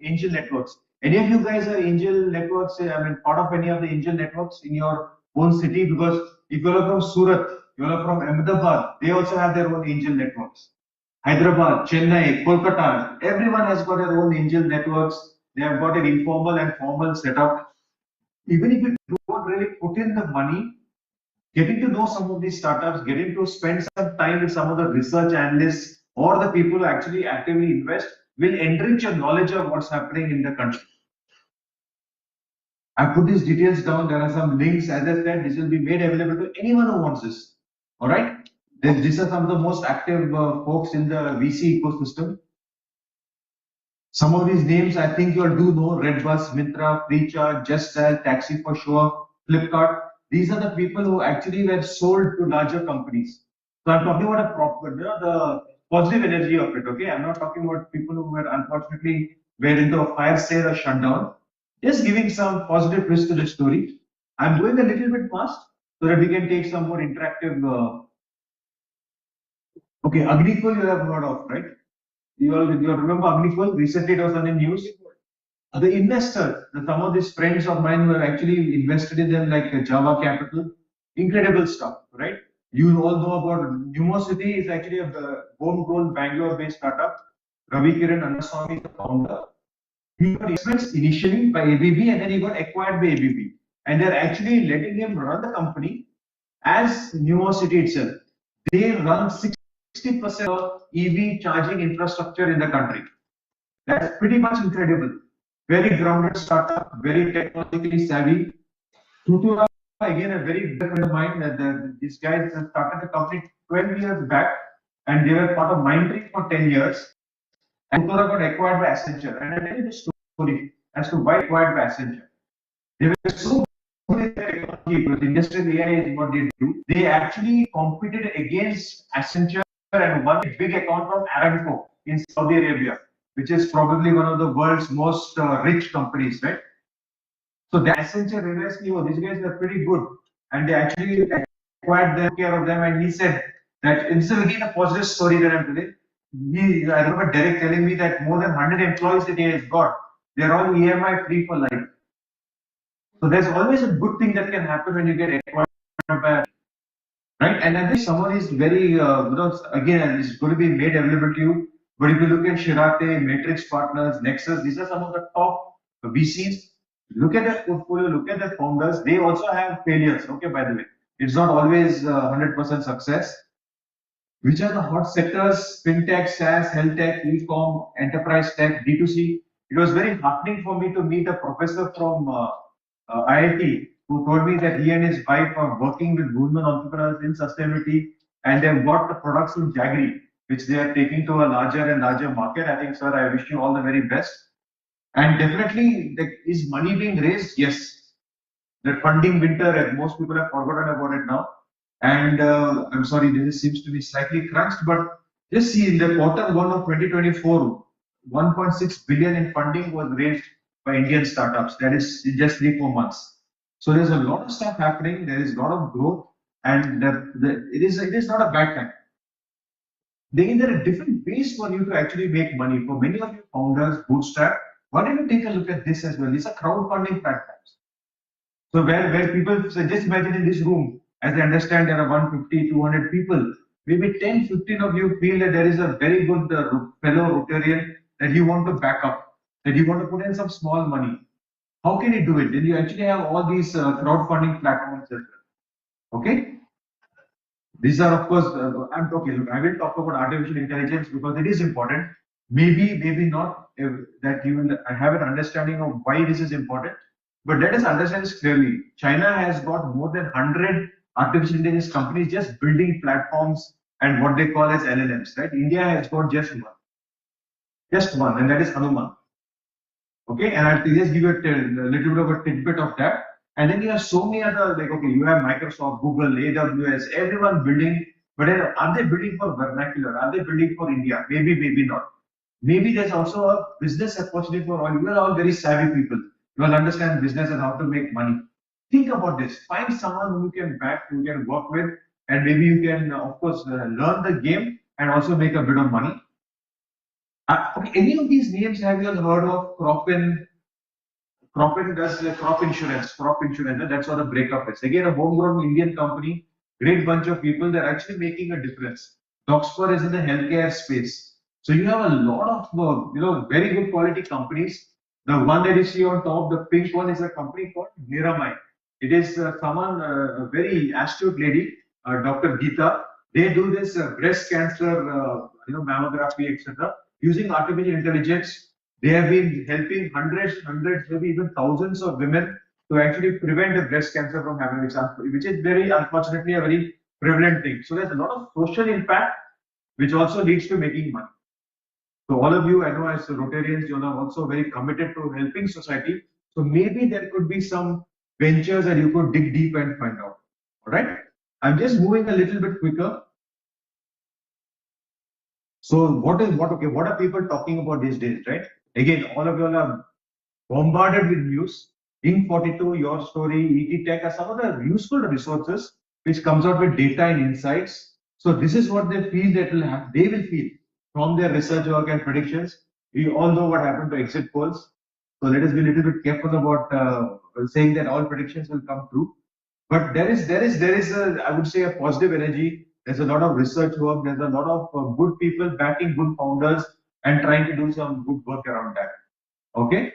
angel networks. Any of you guys are angel networks? I mean, part of any of the angel networks in your own city? Because if you are from Surat, you are from Ahmedabad, they also have their own angel networks. Hyderabad, Chennai, Kolkata, everyone has got their own angel networks. They have got an informal and formal setup. Even if you don't really put in the money, getting to know some of these startups, getting to spend some time with some of the research analysts or the people who actually actively invest will enrich your knowledge of what's happening in the country. I put these details down. There are some links. As I said, this will be made available to anyone who wants this. All right. These are some of the most active folks in the VC ecosystem. Some of these names I think you all do know: Redbus, Myntra, Freecharge, Just Dial, Taxi for Sure, Flipkart. These are the people who actually were sold to larger companies. So I'm talking about a proper, the positive energy of it. Okay, I'm not talking about people who were unfortunately were into a fire sale or shutdown. Just giving some positive twist to the story. I'm going a little bit fast so that we can take some more interactive. Okay, Agnikul you have heard of, right? You all remember Agnikul? Recently it was on the news. The investors, some of these friends of mine were actually invested in them, like Java Capital. Incredible stuff, right? You all know about Numosity is actually a homegrown Bangalore-based startup. Ravi Kiran Annaswamy is the founder. He got investments initially by ABB and then he got acquired by ABB. And they're actually letting him run the company as Numosity itself. They run 60% of EV charging infrastructure in the country. That's pretty much incredible. Very grounded startup, very technologically savvy. Tutura, again, a very good friend of mine. These guys started the company 12 years back and they were part of Mindtree for 10 years. And Tutura got acquired by Accenture. And I'll tell you the story as to why acquired by Accenture. They were so good in their technology because industrial AI is what they do. They actually competed against Accenture and won a big account from Aramco in Saudi Arabia, which is probably one of the world's most rich companies, right? So the Accenture realized, oh, these guys are pretty good, and they actually acquired them, care of them, and he said that instead of again a positive story that I'm telling. I remember Derek telling me that more than 100 employees that he has got, they're all EMI free for life. So there's always a good thing that can happen when you get acquired by, right? And I think someone is very, again, it's going to be made available to you. But if you look at Shirate, Matrix Partners, Nexus, these are some of the top VCs. Look at their portfolio, look at their founders. They also have failures, okay, by the way. It's not always 100% success. Which are the hot sectors? FinTech, SaaS, health tech, e-com, enterprise tech, D2C. It was very heartening for me to meet a professor from IIT who told me that he and his wife are working with women entrepreneurs in sustainability and they've got the products in Jaggery, which they are taking to a larger and larger market. I think, sir, I wish you all the very best. And definitely, is money being raised? Yes. The funding winter, most people have forgotten about it now. And I'm sorry, this seems to be slightly crunched, but just see in the quarter one of 2024, 1.6 billion in funding was raised by Indian startups. That is in just 3-4 months. So there's a lot of stuff happening. There is a lot of growth, and it is not a bad time. Then there are different ways for you to actually make money. For many of you founders, bootstrap, why don't you take a look at this as well? These are crowdfunding platforms. So where people say, just imagine in this room, as I understand there are 150, 200 people, maybe 10, 15 of you feel that there is a very good fellow Rotarian that you want to back up, that you want to put in some small money. How can you do it? Then you actually have all these crowdfunding platforms as well. Okay? These are, of course, I'm talking, look, I will talk about artificial intelligence because it is important. Maybe not that you will have an understanding of why this is important, but let us understand this clearly. China has got more than 100 artificial intelligence companies just building platforms and what they call as LLMs, right? India has got just one, and that is Hanuman. Okay, and I'll just give you a little bit of a tidbit of that. And then you have so many other, like, okay, you have Microsoft, Google, AWS, everyone building, but then are they building for vernacular? Are they building for India? Maybe, maybe not. Maybe there's also a business opportunity for all. You are all very savvy people. You all understand business and how to make money. Think about this. Find someone who you can back, who you can work with, and maybe you can, of course, learn the game and also make a bit of money. Okay, any of these names have you all heard of? Cropin does crop insurance. Crop insurance. That's what the breakup is. Again, a homegrown Indian company, great bunch of people. They're actually making a difference. Doxper is in the healthcare space. So you have a lot of very good quality companies. The one that you see on top, the pink one, is a company called Niramai. It is a very astute lady, Dr. Geeta. They do this breast cancer, mammography, etc. Using artificial intelligence. They have been helping hundreds, maybe even thousands of women to actually prevent the breast cancer from happening, which is very unfortunately a very prevalent thing. So there's a lot of social impact, which also leads to making money. So all of you, I know as Rotarians, you are also very committed to helping society. So maybe there could be some ventures that you could dig deep and find out. All right. I'm just moving a little bit quicker. So what are people talking about these days, right? Again, all of you are bombarded with news. Ink 42, Your Story, ET Tech are some of the useful resources which comes out with data and insights. So this is what they feel that they will feel from their research work and predictions. We all know what happened to exit polls. So let us be a little bit careful about saying that all predictions will come true. But there is a, I would say, a positive energy. There's a lot of research work. There's a lot of good people backing good founders and trying to do some good work around that. Okay.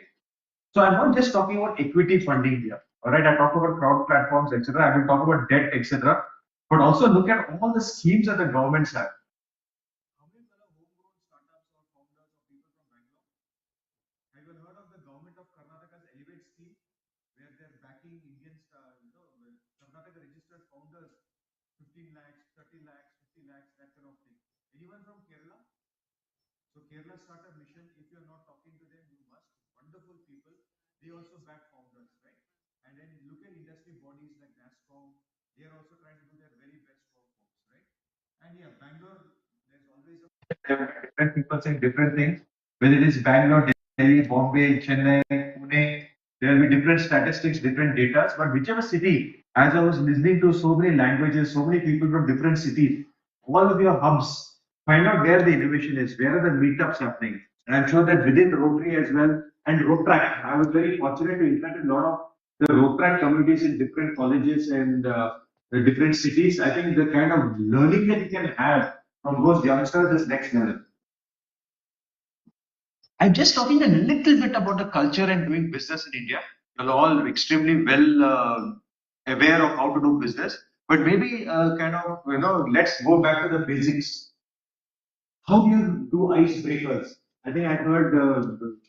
So I'm not just talking about equity funding here. All right, I talk about crowd platforms, etc. I will talk about debt, etc. But also look at all the schemes that the governments have. How many other homegrown startups or founders or people from Bangalore? Have you heard of the government of Karnataka's Elevate scheme, where they're backing Indian, Karnataka registered founders, 15 lakhs, 30 lakhs, 50 lakhs, that kind of thing. Anyone from Kerala? So Kerala Startup Mission, if you're not talking to them, you must. Wonderful people. They also back founders, right? And then look at industry bodies like NASSCOM. They are also trying to do their very best for folks, right? And yeah, Bangalore, there's always different people saying different things. Whether it is Bangalore, Delhi, Bombay, Chennai, Pune, there will be different statistics, different data. But whichever city, as I was listening to so many languages, so many people from different cities, all of your hubs, find out where the innovation is, where are the meetups happening. And I'm sure that within Rotary as well, and Rotrack, I was very fortunate to interact with a lot of the Rotrack communities in different colleges and the different cities. I think the kind of learning that you can have from those youngsters is next level. I'm just talking a little bit about the culture and doing business in India. You're all extremely well aware of how to do business, but maybe let's go back to the basics. How do you do icebreakers? I think I heard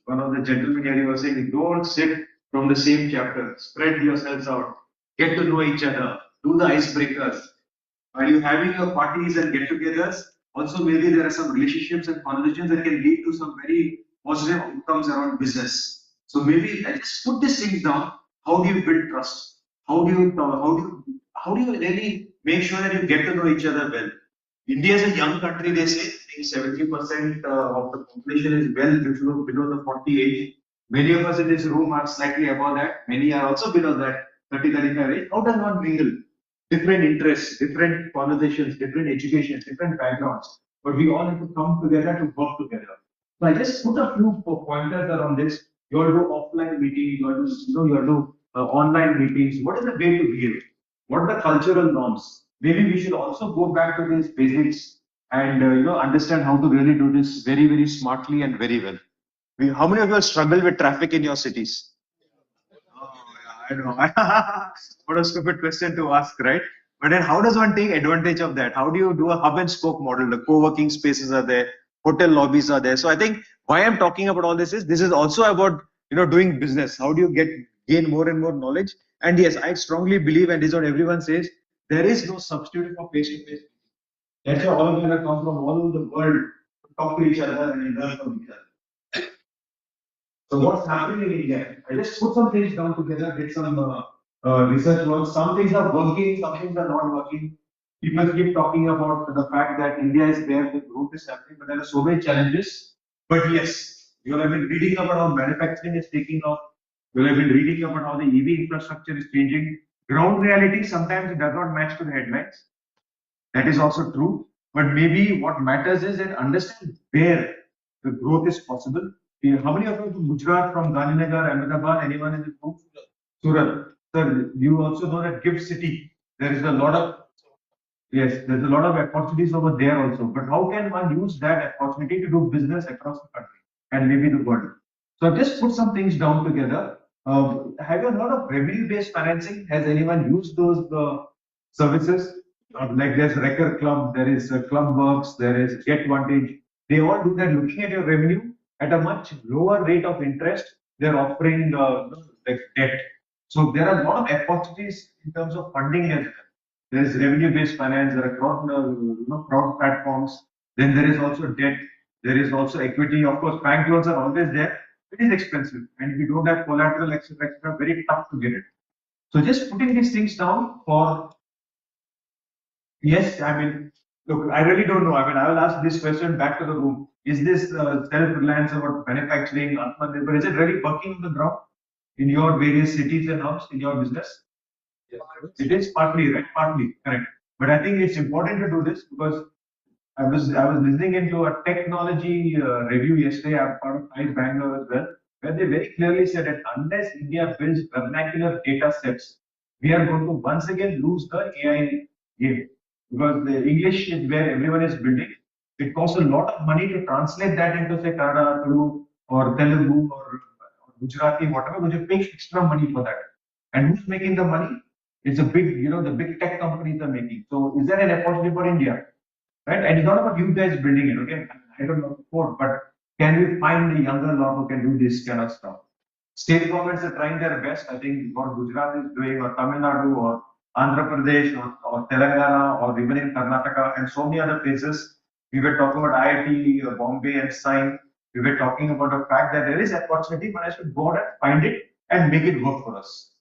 one of the gentlemen here was saying, don't sit from the same chapter, spread yourselves out, get to know each other, do the icebreakers. While you having your parties and get-togethers, also maybe there are some relationships and conversations that can lead to some very positive outcomes around business. So maybe I just put these things down. How do you build trust? How do you really make sure that you get to know each other well? India is a young country, they say. I think 70% of the population is well below the 40 age. Many of us in this room are slightly above that. Many are also below that 30, 35 age. How does one mingle? Different interests, different conversations, different education, different backgrounds. But we all have to come together to work together. So I just put a few pointers around this. You all do offline meetings, you all do online meetings. What is the way to behave? What are the cultural norms? Maybe we should also go back to these basics and understand how to really do this very, very smartly and very well. How many of you struggle with traffic in your cities? Oh, yeah, I know. What a stupid question to ask, right? But then how does one take advantage of that? How do you do a hub and spoke model? The co-working spaces are there, hotel lobbies are there. So I think why I'm talking about all this is also about doing business. How do you gain more and more knowledge? And yes, I strongly believe, and this is what everyone says, there is no substitute for face-to-face. That's why all of them have come from all over the world to talk to each other and learn from each other. So what's happening in India? I just put some things down together, did some research work. Some things are working, some things are not working. People keep talking about the fact that India is where the growth is happening, but there are so many challenges. But yes, you have been reading about how manufacturing is taking off. You have been reading about how the EV infrastructure is changing. Ground reality sometimes it does not match to the headlines. That is also true. But maybe what matters is that understand where the growth is possible. How many of you from Gujarat, from Gandhinagar, Ahmedabad, anyone in this group? Surat. Sir, you also know that Gift City, there is a lot of, yes, there's a lot of opportunities over there also. But how can one use that opportunity to do business across the country and maybe the world? So I've just put some things down together. Have you heard of revenue-based financing? Has anyone used those services? Like there's Wrecker Club, there is Club Works, there is Get Vantage. They all do that, looking at your revenue at a much lower rate of interest. They're offering like debt. So there are a lot of opportunities in terms of funding as well. There is revenue-based finance. There are crowd platforms. Then there is also debt. There is also equity. Of course, bank loans are always there. It is expensive, and if you don't have collateral, etc., very tough to get it. So just putting these things down for, yes, I mean, look, I really don't know. I mean, I will ask this question back to the room. Is this self-reliance about manufacturing, Atmanirbhar, is it really working on the ground in your various cities and hubs in your business? Yes. It is partly, right? Partly, correct. But I think it's important to do this because I was listening into a technology review yesterday. I'm part of ICE Bangalore as well, where they very clearly said that unless India builds vernacular data sets, we are going to once again lose the AI game because the English is where everyone is building. It costs a lot of money to translate that into say Kannada, Telugu, or Telugu, or Gujarati, whatever. But you pay extra money for that. And who's making the money? It's a big, the big tech companies are making. So is there an opportunity for India? Right? And it's not about you guys building it, okay? I don't know the code, but can we find the younger lot who can do this kind of stuff? State governments are trying their best. I think what Gujarat is doing, or Tamil Nadu, or Andhra Pradesh, or Telangana, or even in Karnataka, and so many other places. We were talking about IIT, Bombay, and Science. We were talking about the fact that there is opportunity, but I should go out and find it and make it work for us.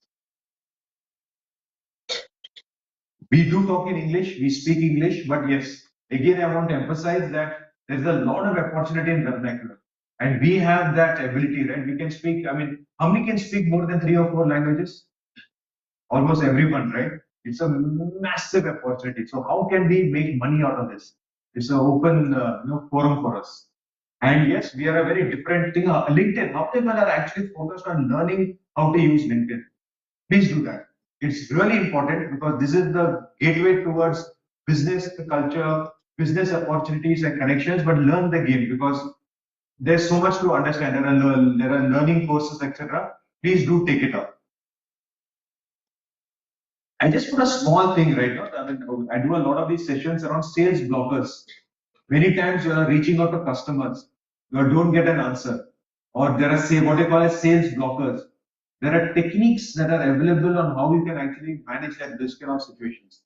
We do talk in English, we speak English, but yes, again, I want to emphasize that there's a lot of opportunity in vernacular. And we have that ability, right? We can speak, I mean, how many can speak more than 3 or 4 languages? Almost everyone, right? It's a massive opportunity. So how can we make money out of this? It's an open forum for us. And yes, we are a very different thing. LinkedIn, how many people are actually focused on learning how to use LinkedIn? Please do that. It's really important because this is the gateway towards business culture, business opportunities and connections, but learn the game because there's so much to understand. There are learning courses, etc. Please do take it up. I just put a small thing right now. I mean, I do a lot of these sessions around sales blockers. Many times you are reaching out to customers, you don't get an answer, or there are what they call as sales blockers. There are techniques that are available on how you can actually manage this kind of situations.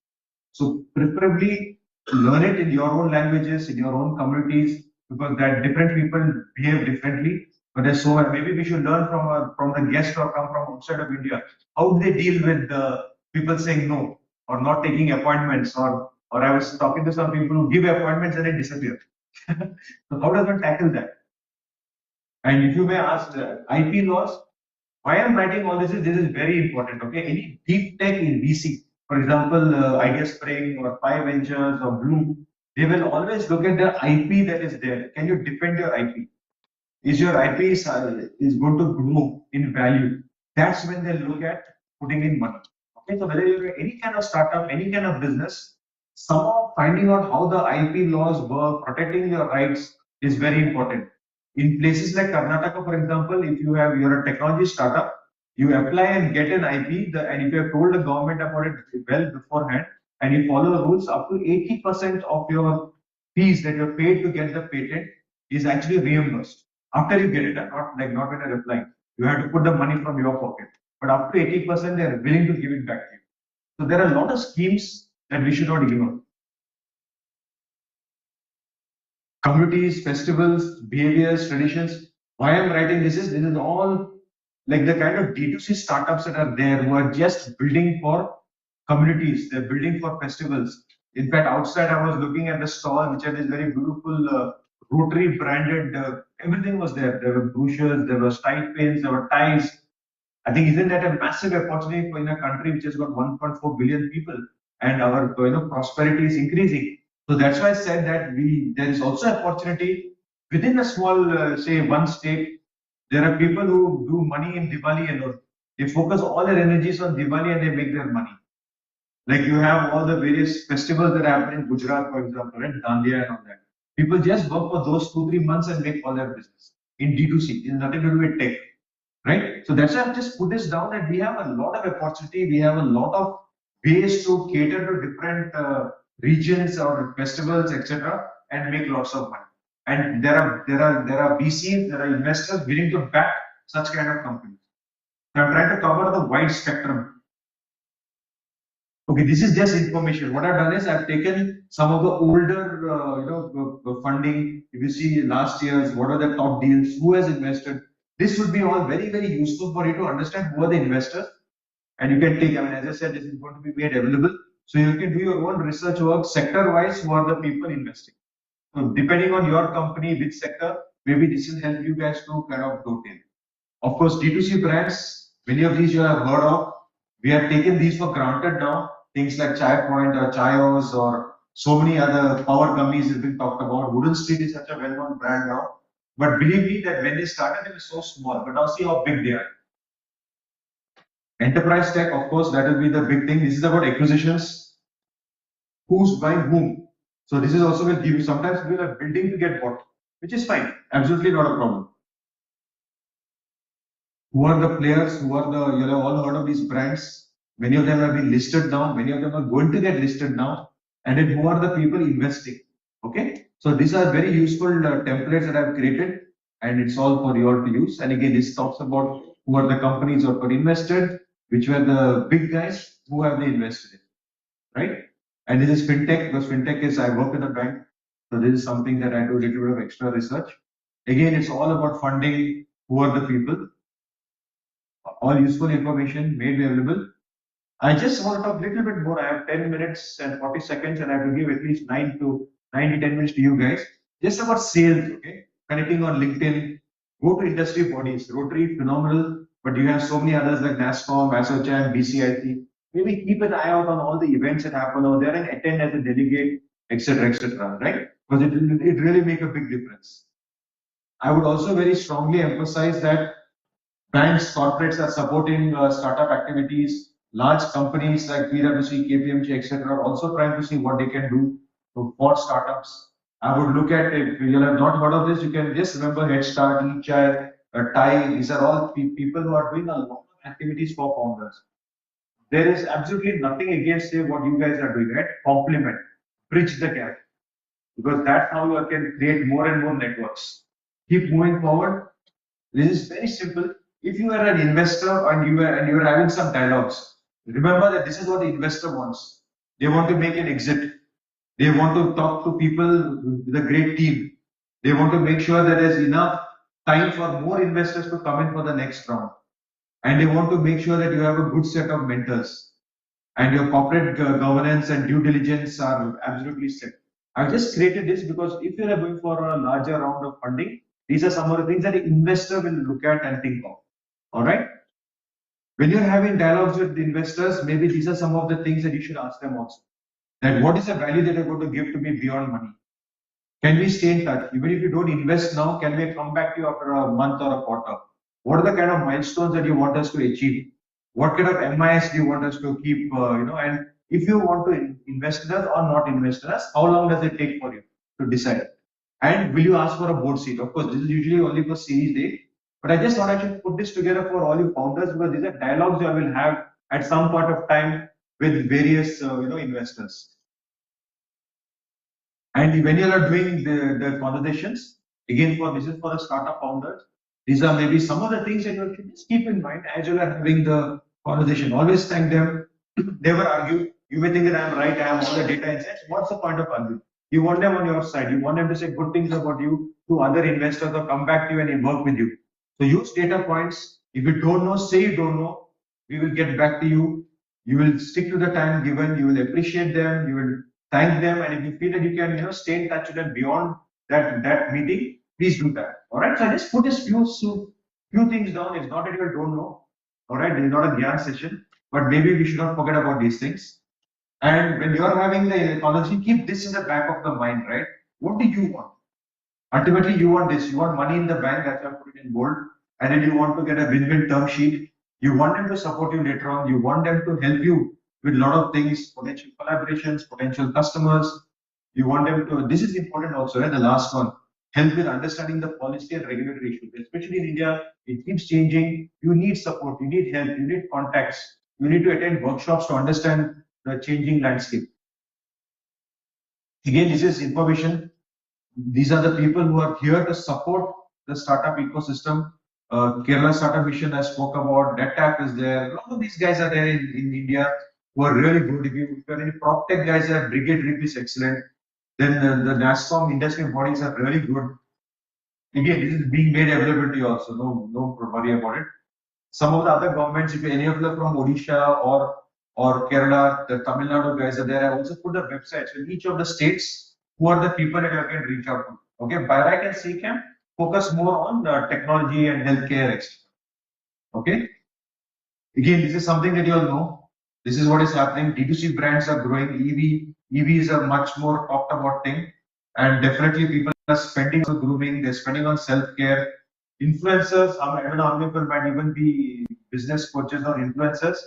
So preferably learn it in your own languages, in your own communities, because that different people behave differently. But there's so maybe we should learn from the guests who come from outside of India. How do they deal with the people saying no or not taking appointments? Or I was talking to some people who give appointments and then disappear. So how does one tackle that? And if you may ask, IP laws. Why I'm writing all this is very important. Okay, any deep tech in VC, for example, Idea Spring or Pi Ventures or Bloom, they will always look at the IP that is there. Can you defend your IP? Is your IP is going to grow in value? That's when they look at putting in money. Okay, so whether you're any kind of startup, any kind of business, somehow finding out how the IP laws work, protecting your rights is very important. In places like Karnataka, for example, if you're a technology startup, you apply and get an IP, and if you have told the government about it well beforehand, and you follow the rules, up to 80% of your fees that you're paid to get the patent is actually reimbursed after you get it, not when you're applying. You have to put the money from your pocket, but up to 80%, they're willing to give it back to you. So there are a lot of schemes that we should not ignore. Communities, festivals, behaviors, traditions. Why I'm writing this is all like the kind of D2C startups that are there who are just building for communities. They're building for festivals. In fact, outside I was looking at the stall, which had this very beautiful Rotary branded. Everything was there. There were brochures, there were style pins, there were ties. I think isn't that a massive opportunity for in a country which has got 1.4 billion people and our prosperity is increasing. So that's why I said that there is also opportunity within a small, say, one state, there are people who do money in Diwali alone. They focus all their energies on Diwali and they make their money. Like you have all the various festivals that happen in Gujarat, for example, and Dandiya and all that. People just work for those 2, 3 months and make all their business in D2C. It's nothing to do with tech, right? So that's why I've just put this down that we have a lot of opportunity. We have a lot of ways to cater to different regions or festivals, etc., and make lots of money. And there are VCs, there are investors willing to back such kind of companies. So I'm trying to cover the wide spectrum. Okay, this is just information. What I've done is I've taken some of the older, funding. If you see last year's, what are the top deals, who has invested. This would be all very, very useful for you to understand who are the investors. And you can take, I mean, as I said, this is going to be made available. So you can do your own research work sector-wise, who are the people investing. So depending on your company, which sector, maybe this will help you guys to kind of dovetail. Of course, D2C brands, many of these you have heard of. We have taken these for granted now. Things like Chai Point or Chayos or so many other power gummies have been talked about. Wooden Street is such a well-known brand now. But believe me that when they started, they were so small. But now see how big they are. Enterprise tech, of course, that will be the big thing. This is about acquisitions. Who's buying whom? So this is also will give you sometimes people are building to get bought, which is fine. Absolutely not a problem. Who are the players? Who are the, you have all heard of these brands? Many of them have been listed now. Many of them are going to get listed now. And then who are the people investing? Okay. So these are very useful templates that I've created, and it's all for you all to use. And again, this talks about who are the companies who are invested, which were the big guys, who have they invested in, right? And this is fintech, because fintech is, I work in a bank. So this is something that I do a little bit of extra research. Again, it's all about funding, who are the people, all useful information made available. I just want to talk a little bit more. I have 10 minutes and 40 seconds, and I have to give at least 9 to 10 minutes to you guys. Just about sales, okay? Connecting on LinkedIn, go to industry bodies. Rotary, phenomenal, but you have so many others like NASCOM, ASSOCHAM, BCIC. Maybe keep an eye out on all the events that happen over there and attend as a delegate, etc., right? Because it really make a big difference. I would also very strongly emphasize that banks, corporates are supporting startup activities. Large companies like PwC, KPMG, etc., are also trying to see what they can do for startups. I would look at, if you have not heard of this, you can just remember Head Start, eChai, TIE. These are all people who are doing a lot of activities for founders. There is absolutely nothing against what you guys are doing, right? Complement, bridge the gap, because that's how you can create more and more networks. Keep moving forward. This is very simple. If you are an investor and you are having some dialogues, remember that this is what the investor wants. They want to make an exit. They want to talk to people with a great team. They want to make sure that there's enough time for more investors to come in for the next round. And they want to make sure that you have a good set of mentors and your corporate governance and due diligence are absolutely set. I've just created this because if you are going for a larger round of funding, these are some of the things that an investor will look at and think of. All right. When you're having dialogues with the investors, maybe these are some of the things that you should ask them also. That what is the value that you're going to give to me beyond money? Can we stay in touch? Even if you don't invest now, can we come back to you after a month or a quarter? What are the kind of milestones that you want us to achieve? What kind of MIS do you want us to keep, and if you want to invest in us or not invest in us, how long does it take for you to decide? And will you ask for a board seat? Of course, this is usually only for Series A, but I just thought I should put this together for all you founders because these are dialogues I will have at some point of time with various, investors. And when you are doing the conversations, again, this is for the startup founders. These are maybe some of the things that you should just keep in mind as you are having the conversation. Always thank them. Never argue. You may think that I'm right, I have all the data insights. What's the point of arguing? You want them on your side. You want them to say good things about you to other investors or come back to you and work with you. So use data points. If you don't know, say you don't know. We will get back to you. You will stick to the time given. You will appreciate them. You will thank them. And if you feel that you can, stay in touch with them beyond that meeting, please do that. All right. So I just put this few things down. It's not that you don't know. All right. This is not a Gyan session, but maybe we should not forget about these things. And when you're having the conversation, keep this in the back of the mind, right? What do you want? Ultimately, you want this. You want money in the bank. That's why I put it in bold. And then you want to get a win-win term sheet. You want them to support you later on. You want them to help you with a lot of things, potential collaborations, potential customers. You want them to. This is important also. The last one, help with understanding the policy and regulatory issues. Especially in India, it keeps changing. You need support. You need help. You need contacts. You need to attend workshops to understand the changing landscape. Again, this is information. These are the people who are here to support the startup ecosystem. Kerala Startup Mission I spoke about. NetApp is there. A lot of these guys are there in India who are really good. If you are any prop tech guys, are Brigade Rip is excellent. Then the NASCOM industry bodies are really good. Again, this is being made available to you also. No worry about it. Some of the other governments, if any of them from Odisha or Kerala, the Tamil Nadu guys are there. I also put the websites in each of the states. Who are the people that you can reach out to? Okay, BIRAC and CCAM focus more on technology and healthcare, etc. Okay. Again, this is something that you all know. This is what is happening. D2C brands are growing. EVs are much more talked about thing, and definitely people are spending on grooming. They're spending on self-care. Influencers, people might even be business coaches or influencers.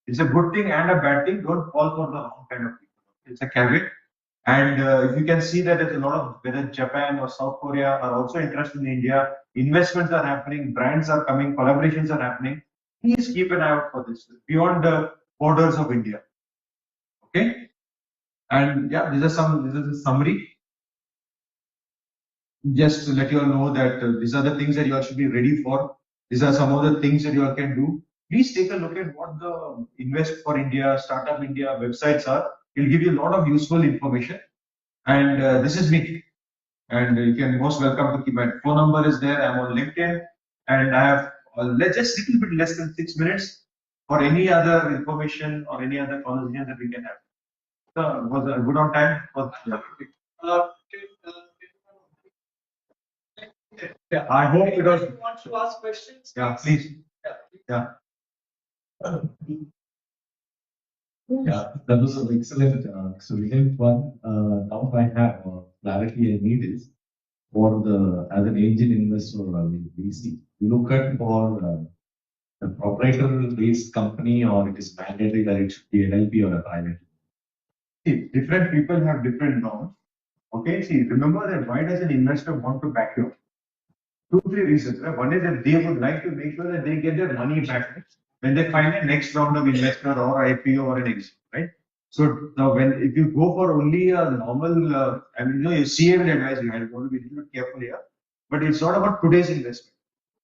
It's a good thing and a bad thing. Don't fall for the wrong kind of people. It's a caveat. And if you can see that there's a lot of whether Japan or South Korea are also interested in India, investments are happening, brands are coming, collaborations are happening. Please keep an eye out for this beyond the borders of India. Okay, and yeah, this is a summary. Just to let you all know that these are the things that you all should be ready for. These are some of the things that you all can do. Please take a look at what the Invest for India, Startup India websites are. It'll give you a lot of useful information. And this is me. And you can most welcome to keep my phone number is there. I'm on LinkedIn, and I have just a little bit less than 6 minutes for any other information or any other conversation that we can have. So was good on time? Uh, I hope it was. Want to ask questions? Yeah, please. Yeah. Yeah, that was an excellent. So related one. Now I have clarity I need is for the as an angel investor or VC, you look at for a proprietor-based company or it is mandatory that it should be an LP or a private. See, different people have different norms. Okay, see, remember that why does an investor want to back you? 2, 3 reasons. Right? One is that they would like to make sure that they get their money back when they find a next round of investment or IPO or an exit, right? So now, when if you go for only a normal, your CA will advise you. I want to be a little bit careful here, but it's not about today's investment.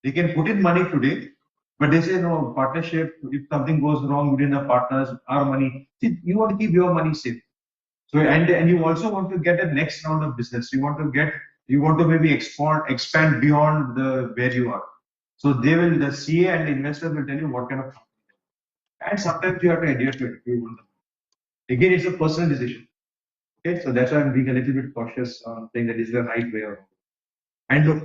They can put in money today, but they say no partnership. If something goes wrong within the partners, our money. See, you want to keep your money safe. So and you also want to get a next round of business. You want to maybe expand beyond the where you are. So the CA and the investors will tell you what kind of company. And sometimes you have to adhere to it if you want them. Again, it's a personal decision. Okay, so that's why I'm being a little bit cautious on saying that is the right way or wrong. And look,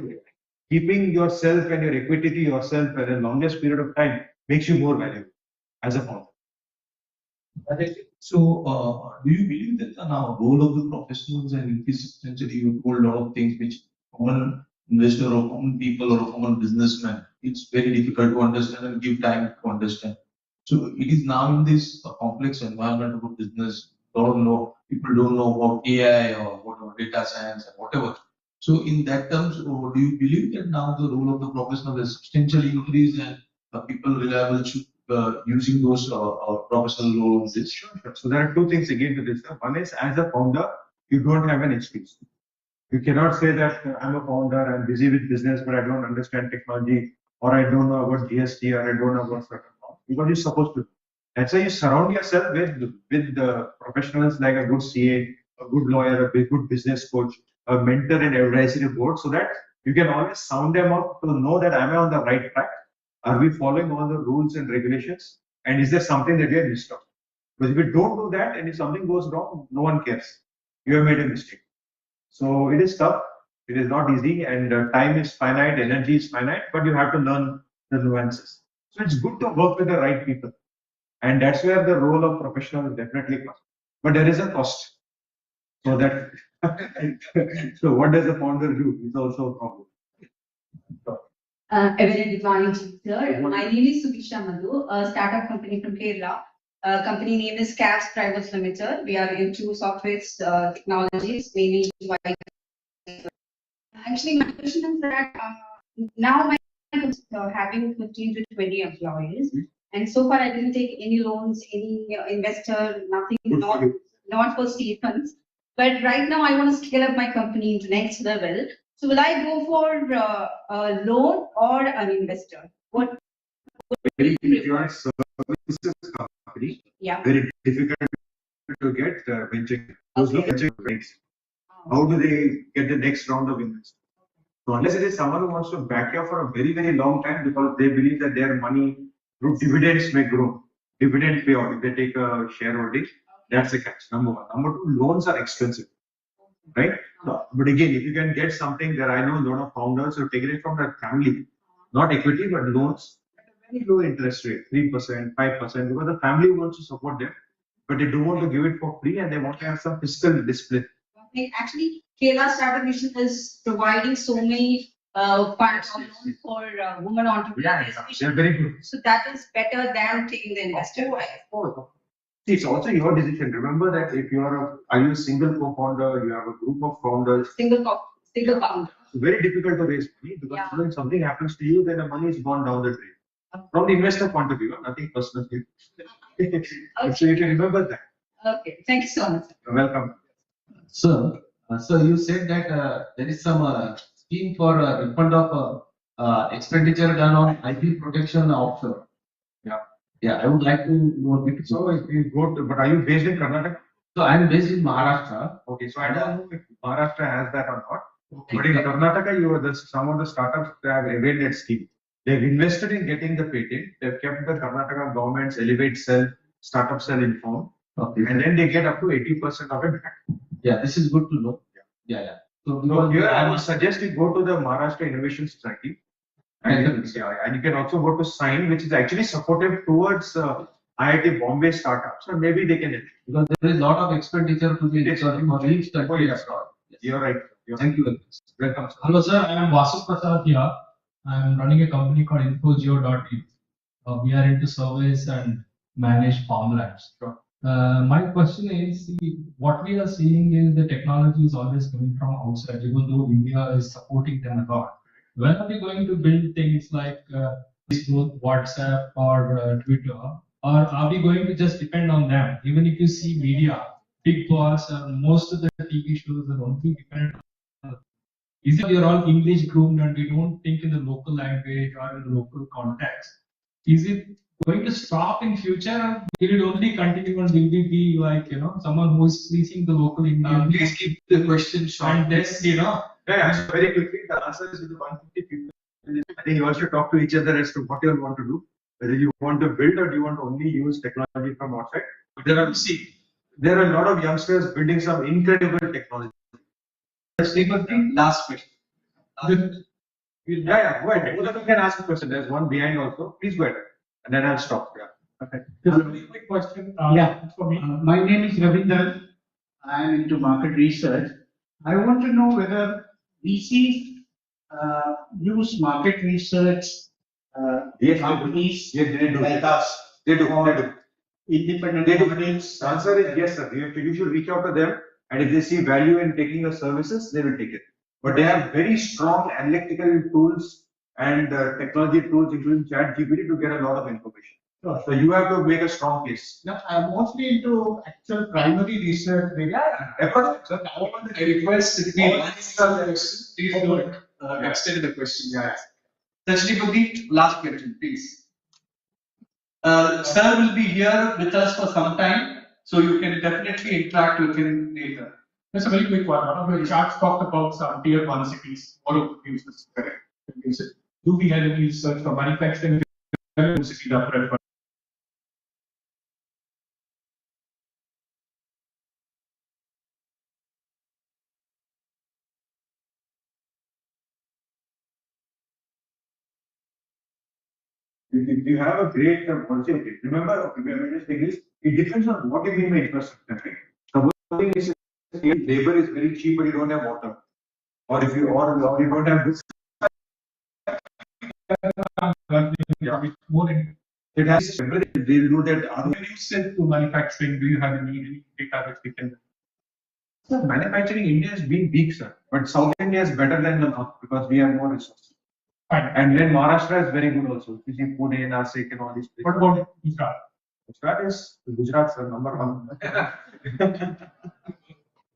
keeping yourself and your equity to yourself for the longest period of time makes you more valuable as a founder. So, do you believe that the now role of the professionals and in this century you told a lot of things which common investor or common people or common businessman, it's very difficult to understand and give time to understand. So it is now in this complex environment of business, people don't know about AI or whatever data science and whatever. So in that terms, do you believe that now the role of the professional has substantially increased and people reliable should using those professional roles? Sure. So there are two things again to this. One is as a founder, you don't have an excuse. You cannot say that I'm a founder, I'm busy with business, but I don't understand technology, or I don't know about GST, or I don't know about certain law. Because you're supposed to. That's why you surround yourself with the professionals like a good CA, a good lawyer, a good business coach, a mentor and advisory board, so that you can always sound them out to know that am I on the right track? Are we following all the rules and regulations? And is there something that we have missed out? Because if you don't do that and if something goes wrong, no one cares. You have made a mistake. So it is tough. It is not easy, and time is finite, energy is finite, but you have to learn the nuances. So it's good to work with the right people, and that's where the role of professional definitely comes. But there is a cost. So that So what does the founder do? It's also a problem. A very divine sir. My name is Subisha Madhu, a startup company from Kerala. Company name is Cabs Private Limited. We are into software technologies, mainly. Actually, my question is that now my company is having 15 to 20 employees, and so far I didn't take any loans, any investor, nothing, not for seed funds. But right now I want to scale up my company to next level. So will I go for a loan or an investor? What? Very difficult services company. Yeah. Very difficult to get venture. Those look venture banks. How do they get the next round of investment? So unless it is someone who wants to back you for a very, very long time because they believe that their money through dividends may grow, dividend payout if they take a shareholding, that's a catch. Number one. Number two, loans are expensive, right? So, but again, if you can get something that I know a lot of founders who take it from their family, not equity, but loans at a very low interest rate, 3%, 5%, because the family wants to support them, but they don't want to give it for free and they want to have some fiscal discipline. Actually, Kerala Startup Mission is providing so many funds or loans for women entrepreneurs. They're very good. So that is better than taking the investor. See, it's also your decision. Remember that if are you a single co-founder, you have a group of founders. Single founder. It's very difficult to raise money because when something happens to you, then the money is gone down the drain. From the investor point of view, nothing personal. Okay. So you can remember that. Okay, thank you so much. You're welcome. So you said that there is some scheme for refund of expenditure done on IP protection offshore. Yeah. Yeah, I would like to know a bit. So if you go to, but are you based in Karnataka? So I am based in Maharashtra. Okay, so I don't know if Maharashtra has that or not. Okay. But in Karnataka, some of the startups they have availed that scheme. They've invested in getting the patent. They've kept the Karnataka government's Elevate Cell, Startup Cell informed. Okay. And then they get up to 80% of it back. Yeah, this is good to know. Yeah. So here I would suggest you go to the Maharashtra Innovation Society. And you can also go to SIGN, which is actually supportive towards IIT Bombay startups. So maybe they can help. Because there is a lot of expenditure to be incurred for each study. Oh, yes. You're right. Thank you very much. Welcome. Hello, sir. I am Vasu Prasad here. I am running a company called infogeo.in. We are into surveys and manage farmlands. Sure. My question is, what we are seeing is the technology is always coming from outside, even though India is supporting them a lot. When are we going to build things like Facebook, WhatsApp, or Twitter? Or are we going to just depend on them? Even if you see media, Big Boss, most of the TV shows are only dependent on. Is it you're all English groomed and we don't think in the local language or in the local context? Is it going to stop in future, or will it only continue and will we be like, someone who is pleasing the local Indian? Please keep the question short. And then, Yeah, so very quickly, the answer is with the 150 people. I think you all should talk to each other as to what you all want to do. Whether you want to build or do you want to only use technology from outside. But there are a lot of youngsters building some incredible technology. Last question. Yeah, go ahead. Both of you can ask a question. There's one behind also. Please go ahead. And then I'll stop. Yeah. Okay. Just a very quick question. For me. My name is Ravindran. I am into market research. I want to know whether VCs use market research Yes, companies they do. like us. They do. Or independent They do. companies. The answer is yes, sir. You should reach out to them, and if they see value in taking your services, they will take it. But they have very strong analytical tools and technology tools, including ChatGPT, to get a lot of information. Sure. So you have to make a strong case. No, I'm mostly into actual primary research. I request if we answer the question, please don't extend the question. Sajni, last question, please. Sir will be here with us for some time, so you can definitely interact with him later. Just a very quick one. One of the charts talked about some tier 1 cities. All of the uses. Correct. Do we have any research for manufacturing cities are preferred? If you have a great policy, okay. Remember, this thing is, it depends on what you mean by infrastructure. Right? Supposing Labor is very cheap, but you don't have water. Or if you or you don't have this, it has everything. They'll do that. When you said to manufacturing, do you have any data that we can? So manufacturing India has been weak, sir. But South India is better than the North because we have more resources. Fine. And then Maharashtra is very good also. You see Pune, Nasik and all these places. What about Gujarat? Gujarat is Gujarat, sir, number one.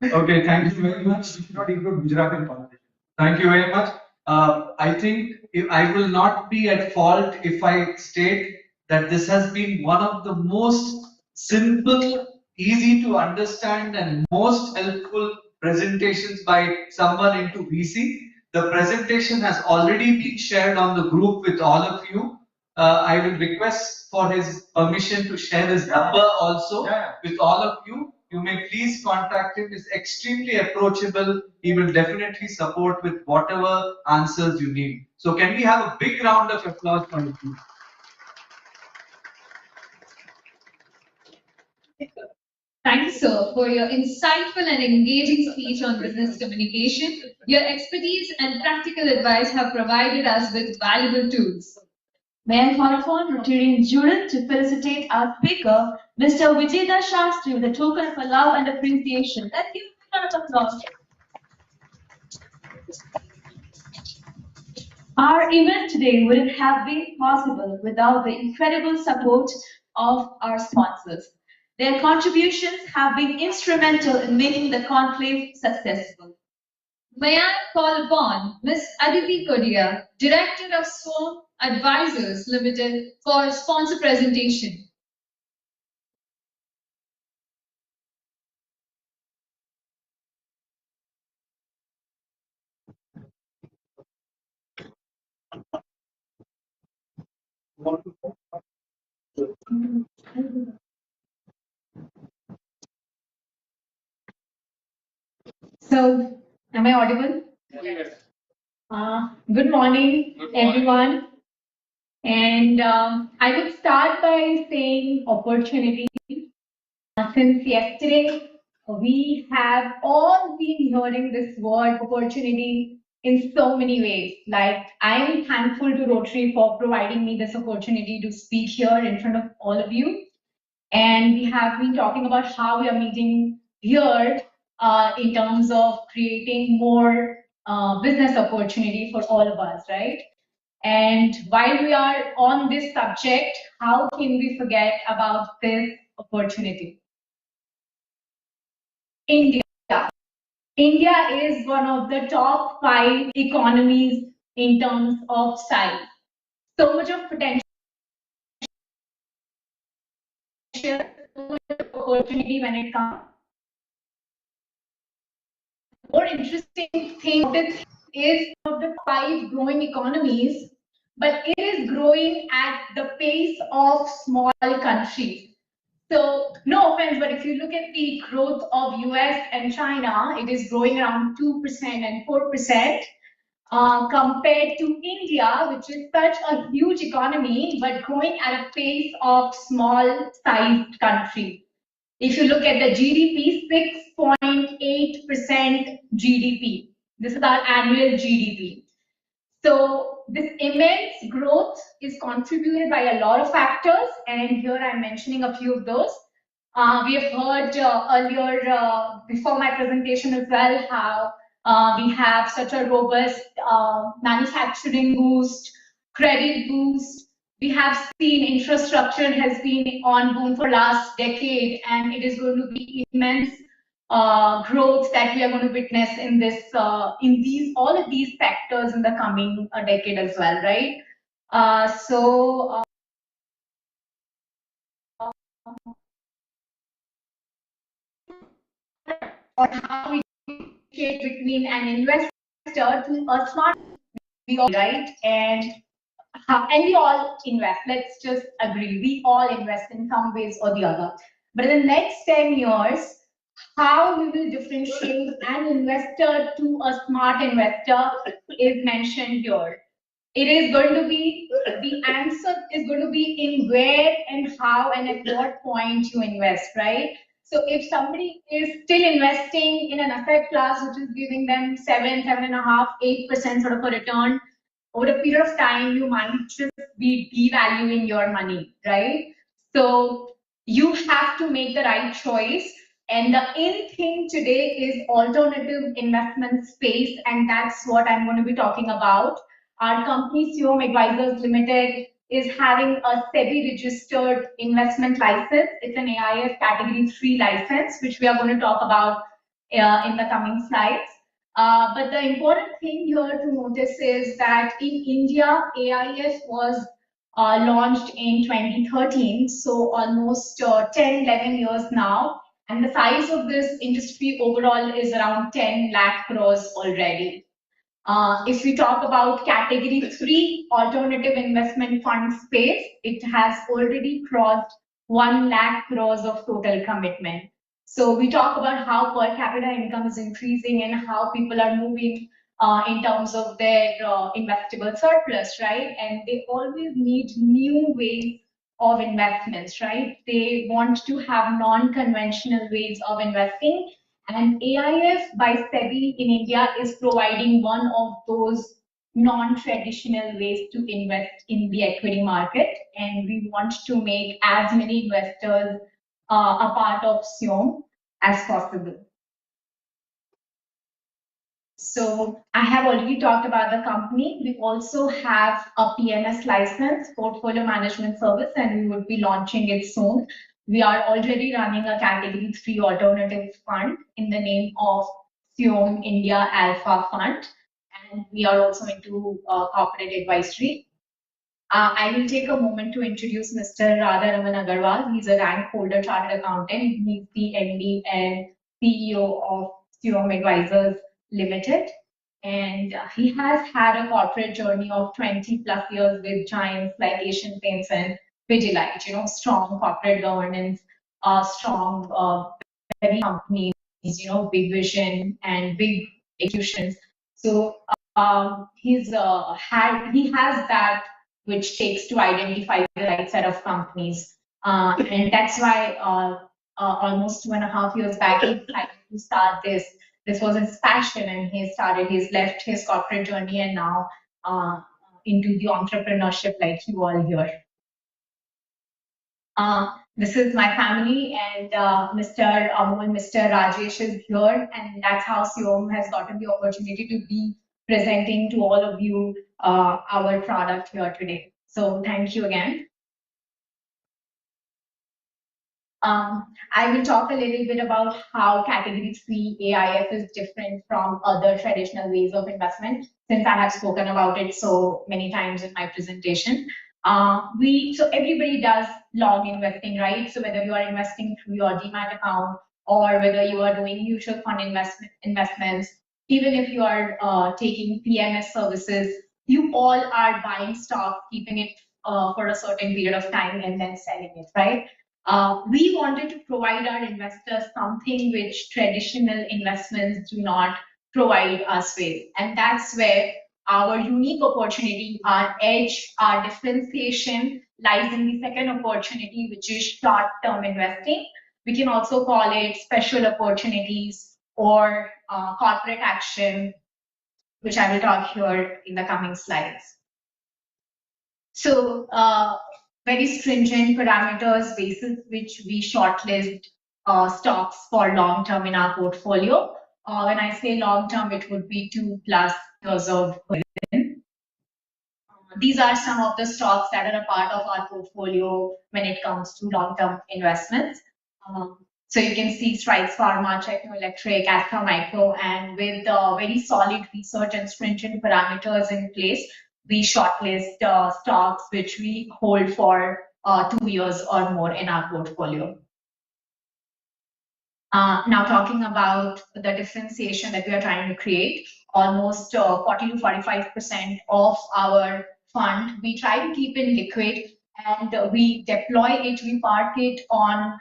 Okay, thank you very much. We should not include Gujarat in conversation. Thank you very much. I think I will not be at fault if I state that this has been one of the most simple, easy to understand and most helpful presentations by someone into VC. The presentation has already been shared on the group with all of you. I will request for his permission to share his number also with all of you. You may please contact him. He's extremely approachable. He will definitely support with whatever answers you need. So can we have a big round of applause for him? Thank you, sir, for your insightful and engaging speech on business communication. Your expertise and practical advice have provided us with valuable tools. May I call upon Rotarian Judith to felicitate our speaker, Mr. Vijayda Shastri, with a token of love and appreciation. Let's give him a round of applause. Our event today wouldn't have been possible without the incredible support of our sponsors. Their contributions have been instrumental in making the conclave successful. May I call upon Ms. Aditi Kodia, Director of Swarm Advisors Limited, for sponsor presentation. So, am I audible? Yes. Good morning, everyone. And I would start by saying opportunity. Since yesterday, we have all been hearing this word opportunity in so many ways. Like, I am thankful to Rotary for providing me this opportunity to speak here in front of all of you. And we have been talking about how we are meeting here in terms of creating more business opportunity for all of us, right? And while we are on this subject, how can we forget about this opportunity? India. India is one of the top 5 economies in terms of size. So much of potential, opportunity when it comes. More interesting thing is of the 5 growing economies, but it is growing at the pace of small countries. So no offense, but if you look at the growth of US and China, it is growing around 2% and 4% compared to India, which is such a huge economy, but growing at a pace of small sized country. If you look at the GDP, 6.8% GDP. This is our annual GDP. So this immense growth is contributed by a lot of factors, and here I'm mentioning a few of those. We have heard earlier before my presentation as well how we have such a robust manufacturing boost, credit boost. We have seen infrastructure has been on boom for last decade, and it is going to be immense growth that we are going to witness in this, all of these sectors in the coming decade as well, right? On how we differentiate between an investor to a smart, right? And we all invest. Let's just agree, we all invest in some ways or the other. But in the next 10 years, how we will differentiate an investor to a smart investor is mentioned here. It is going to be, the answer is going to be in where and how and at what point you invest, right? So if somebody is still investing in an asset class which is giving them 7.5, 8% sort of a return, over a period of time, you might just be devaluing your money, right? So you have to make the right choice. And the in thing today is alternative investment space, and that's what I'm going to be talking about. Our company, Siom Advisors Limited, is having a SEBI-registered investment license. It's an AIF Category 3 license, which we are going to talk about in the coming slides. But the important thing here to notice is that in India, AIF was launched in 2013, so almost 10, 11 years now. And the size of this industry overall is around 10 lakh crores already. If we talk about category 3 alternative investment fund space, it has already crossed 1 lakh crores of total commitment. So we talk about how per capita income is increasing and how people are moving in terms of their investable surplus, right? And they always need new ways of investments, right? They want to have non-conventional ways of investing. And AIF by SEBI in India is providing one of those non-traditional ways to invest in the equity market. And we want to make as many investors a part of Siom as possible. So I have already talked about the company. We also have a PMS license, Portfolio Management Service, and we would be launching it soon. We are already running a category 3 alternative fund in the name of Siom India Alpha Fund. And we are also into corporate advisory. I will take a moment to introduce Mr. Radharaman Agarwal. He's a rank holder chartered accountant. He's the MD and CEO of Siom Advisors Limited. And he has had a corporate journey of 20 plus years with giants like Asian Paints and Pidilite, strong corporate governance, strong very companies, big vision and big executions. So he has that which takes to identify the right set of companies. And that's why almost 2.5 years back, he decided to start this. This was his passion, and he's left his corporate journey and now into the entrepreneurship like you all here. This is my family, and Mr. Amol, Mr. Rajesh is here, and that's how Siom has gotten the opportunity to be presenting to all of you our product here today. So thank you again. I will talk a little bit about how category 3 AIF is different from other traditional ways of investment, since I have spoken about it so many times in my presentation. So everybody does long investing, right? So whether you are investing through your demat account or whether you are doing mutual fund investments, even if you are taking PMS services, you all are buying stock, keeping it for a certain period of time and then selling it, right? We wanted to provide our investors something which traditional investments do not provide us with. And that's where our unique opportunity, our edge, our differentiation lies in the second opportunity, which is short-term investing. We can also call it special opportunities or corporate action, which I will talk here in the coming slides. So very stringent parameters basis which we shortlist stocks for long term in our portfolio. When I say long term, it would be 2+ years of horizon. These are some of the stocks that are a part of our portfolio when it comes to long term investments. So you can see Strides Pharma, Techno Electric, Astra Micro, and with very solid research and stringent parameters in place, we shortlist stocks which we hold for 2 years or more in our portfolio. Now talking about the differentiation that we are trying to create, almost 40 to 45% of our fund, we try to keep it liquid and we deploy it, we park it on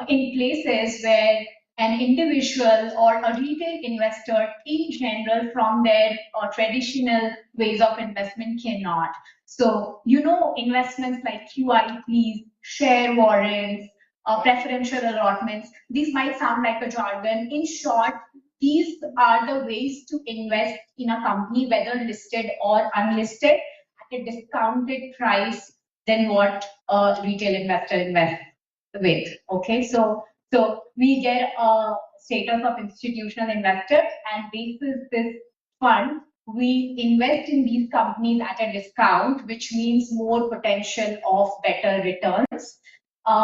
in places where an individual or a retail investor in general from their traditional ways of investment cannot. So, investments like QIPs, share warrants, preferential allotments. These might sound like a jargon. In short, these are the ways to invest in a company, whether listed or unlisted, at a discounted price than what a retail investor invests with. Okay, so we get a status of institutional investor, and basis this fund, we invest in these companies at a discount, which means more potential of better returns.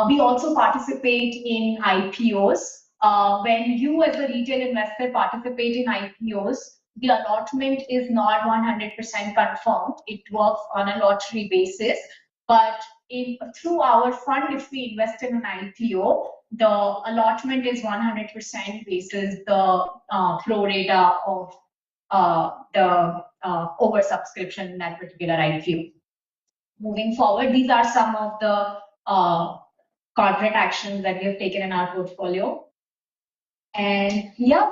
We also participate in IPOs. When you as a retail investor participate in IPOs, the allotment is not 100% confirmed. It works on a lottery basis. But through our fund, if we invest in an IPO, the allotment is 100% basis the pro rata of the oversubscription in that particular IPO. Moving forward, these are some of the corporate actions that we have taken in our portfolio. And yeah,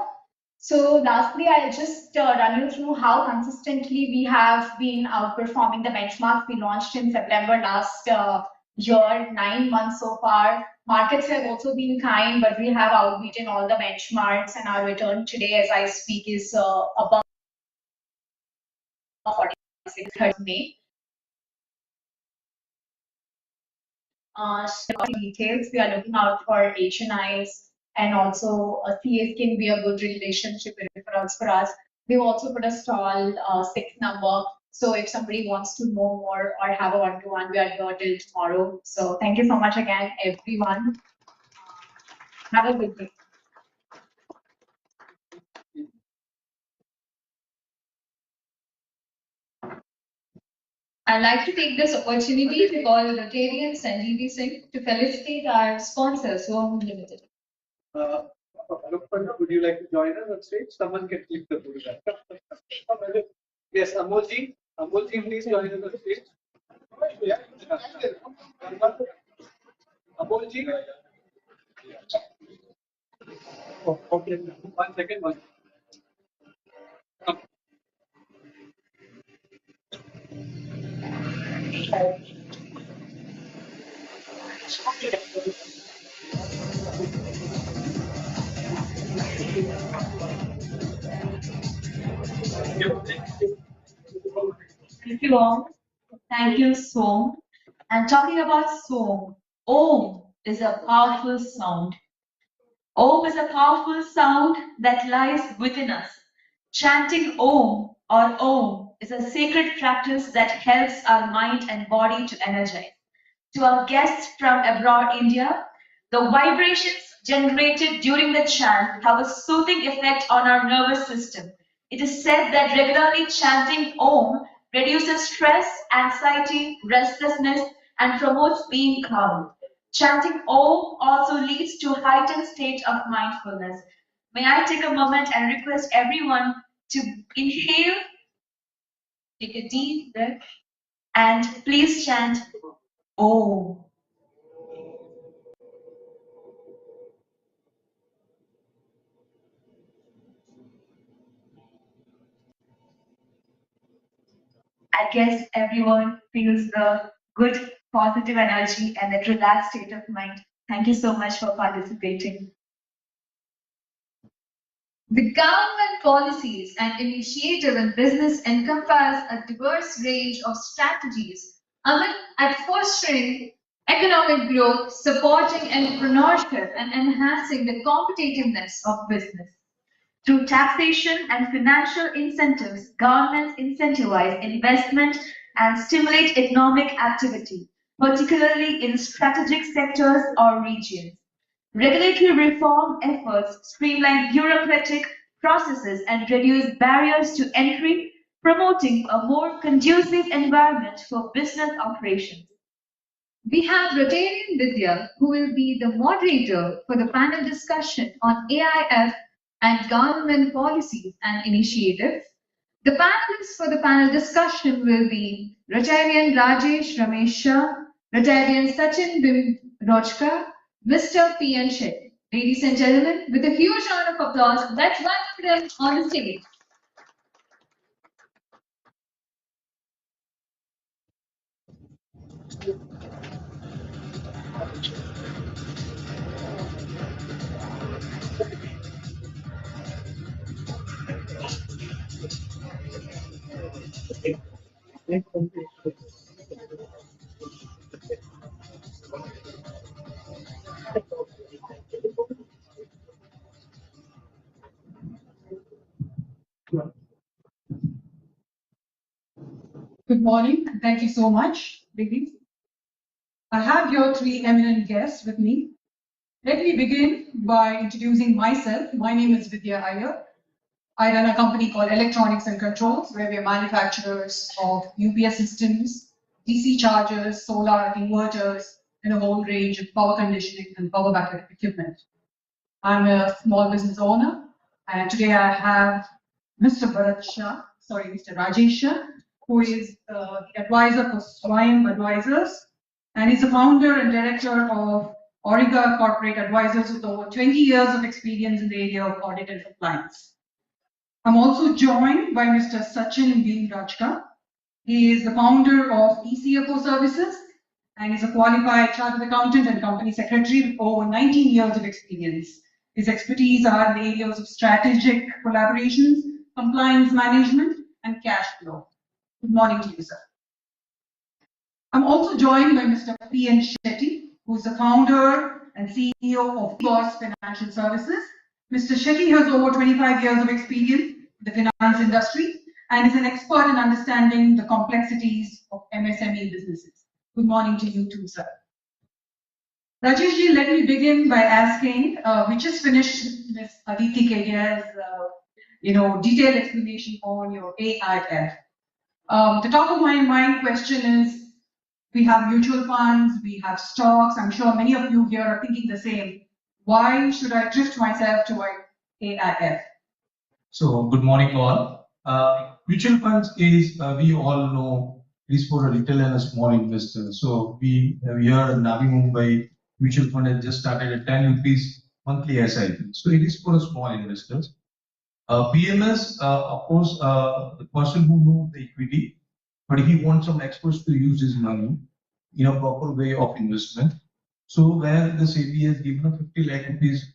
so lastly, I'll just run you through how consistently we have been outperforming the benchmarks we launched in September last year, 9 months so far. Markets have also been kind, but we have outbeaten all the benchmarks, and our return today, as I speak, is above 46 May. Details, we are looking out for HNIs, and also CAs can be a good relationship referrals for us. We've also put a stall 6 number. So if somebody wants to know more or have a one-to-one, we are here till tomorrow. So thank you so much again, everyone. Have a good day. I'd like to take this opportunity to call Rotarian Sanjeevi Singh to felicitate our sponsor, Swam Limited. Would you like to join us on stage? Someone can click the photograph. Yes, Amolji. Amolji, please join us on stage. Amolji. Oh, okay. 1 second. Thank you all. Thank you, Som. And talking about Som, Om is a powerful sound. Om is a powerful sound that lies within us. Chanting Om or Om is a sacred practice that helps our mind and body to energize. To our guests from abroad India, the vibrations generated during the chant have a soothing effect on our nervous system. It is said that regularly chanting Om reduces stress, anxiety, restlessness, and promotes being calm. Chanting Om also leads to a heightened state of mindfulness. May I take a moment and request everyone to inhale, take a deep breath, and please chant Om. I guess everyone feels the good, positive energy and that relaxed state of mind. Thank you so much for participating. The government policies and initiatives in business encompass a diverse range of strategies aimed at fostering economic growth, supporting entrepreneurship, and enhancing the competitiveness of business. Through taxation and financial incentives, governments incentivize investment and stimulate economic activity, particularly in strategic sectors or regions. Regulatory reform efforts streamline bureaucratic processes and reduce barriers to entry, promoting a more conducive environment for business operations. We have Rotarian Vidya, who will be the moderator for the panel discussion on AIF and government policies and initiatives. The panelists for the panel discussion will be Rotarian Rajesh Ramesha, Rotarian Sachin Bimrojka, Mr. P.N. Shetty. Ladies and gentlemen, with a huge round of applause, let's welcome them on the stage. Good morning. Thank you so much, ladies. I have here three eminent guests with me. Let me begin by introducing myself. My name is Vidya Iyer. I run a company called Electronics and Controls, where we are manufacturers of UPS systems, DC chargers, solar inverters, and a whole range of power conditioning and power backup equipment. I'm a small business owner, and today I have Mr. Mr. Rajesh Shah, who is the advisor for Swayam Advisors, and is the founder and director of Origa Corporate Advisors with over 20 years of experience in the area of audit and compliance. I'm also joined by Mr. Sachin Bhimrajka. He is the founder of eCFO Services and is a qualified chartered accountant and company secretary with over 19 years of experience. His expertise are in the areas of strategic collaborations, compliance management, and cash flow. Good morning to you, sir. I'm also joined by Mr. P.N. Shetty, who is the founder and CEO of BOSS Financial Services. Mr. Shetty has over 25 years of experience in the finance industry and is an expert in understanding the complexities of MSME businesses. Good morning to you too, sir. Rajeshji, let me begin by asking, we just finished Ms. Aditi Kedia's, detailed explanation on your AIF. The top of my mind question is, we have mutual funds, we have stocks. I'm sure many of you here are thinking the same. Why should I drift myself to an AIF? So, good morning all. Mutual funds is, we all know, is for a retail and a small investor. So, we here in Navi Mumbai, mutual fund has just started at 10 rupees monthly SIP. So, it is for a small investors. PMS, of course, the person who knows the equity, but he wants some experts to use his money in a proper way of investment. So where the SEBI has given a 50 lakh rupees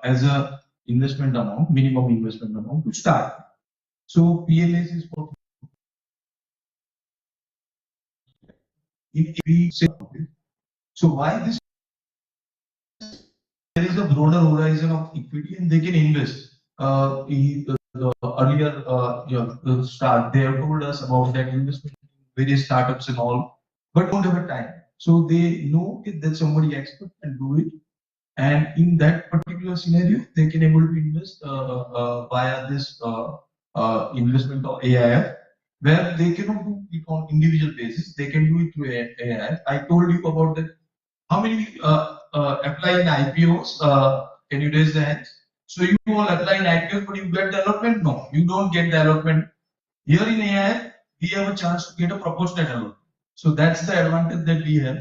as a investment amount, minimum investment amount to start. So PMS is for if we say so why this? There is a broader horizon of equity and they can invest. The earlier the start they have told us about that investment various startups and all, but don't have a time. So they know that somebody expert can do it, and in that particular scenario, they can able to invest via this investment of AIF, where they cannot do it on individual basis. They can do it through AIF. I told you about that. How many apply in IPOs? Can you raise the hands? So you all apply in IPOs, but you get the allotment? No, you don't get the allotment. Here in AIF, we have a chance to get a proportionate allotment. So that's the advantage that we have.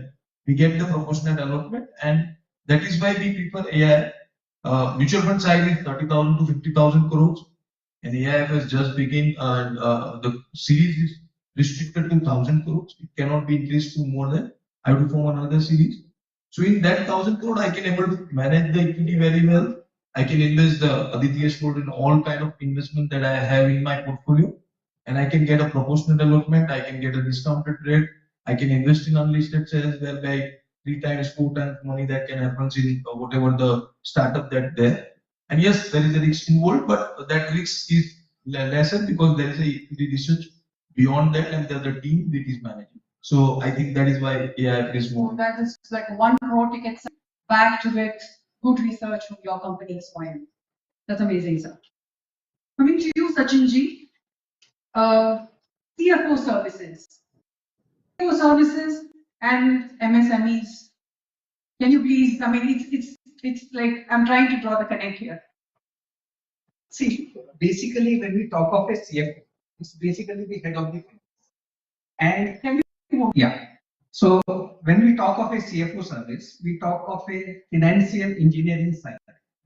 We get the proportionate allotment, and that is why we prefer AIF. Mutual fund size is 30,000 to 50,000 crores, and AIF has just begun. The series is restricted to 1,000 crores. It cannot be increased to more than. I have to form another series. So in that 1,000 crore, I can able to manage the equity very well. I can invest the Aditya Sport in all kind of investment that I have in my portfolio, and I can get a proportionate allotment. I can get a discounted rate. I can invest in unlisted shares whereby 3 times, 4 times money that can happen in whatever the startup that there. And yes, there is a risk involved, but that risk is lesser because there is a equity research beyond that, and there's a team that is managing. So I think that is why AI is more. So that is like 1 crore tickets back to it. Good research from your company, Swayam. That's amazing, sir. Coming to you, Sachinji, CFO services. CFO services and MSMEs. Can you please? I mean, it's like I'm trying to draw the connect here. See, basically, when we talk of a CFO, it's basically the head of the finance. And Can you? yeah. So when we talk of a CFO service, we talk of a financial engineering side,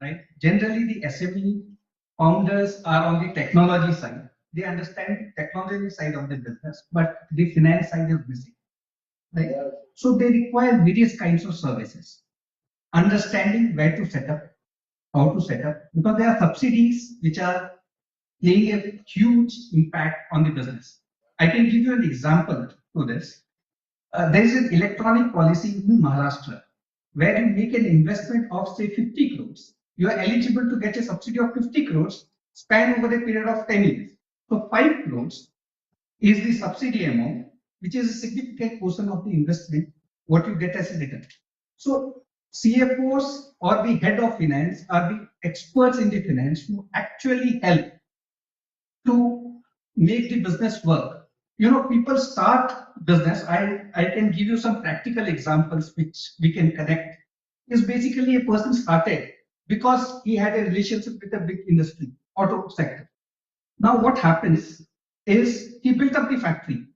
right? Generally, the SME founders are on the technology side. They understand the technology side of the business, but the finance side is missing. right? So they require various kinds of services. Understanding where to set up, how to set up, because there are subsidies which are playing a huge impact on the business. I can give you an example to this. There is an electronic policy in Maharashtra where you make an investment of say 50 crores. You are eligible to get a subsidy of 50 crores span over a period of 10 years. So 5 crores is the subsidy amount, which is a significant portion of the investment, what you get as a return. So CFOs or the head of finance are the experts in the finance who actually help to make the business work. You know, people start business. I can give you some practical examples which we can connect. Is basically a person started because he had a relationship with a big industry, auto sector. Now what happens is he built up the factory.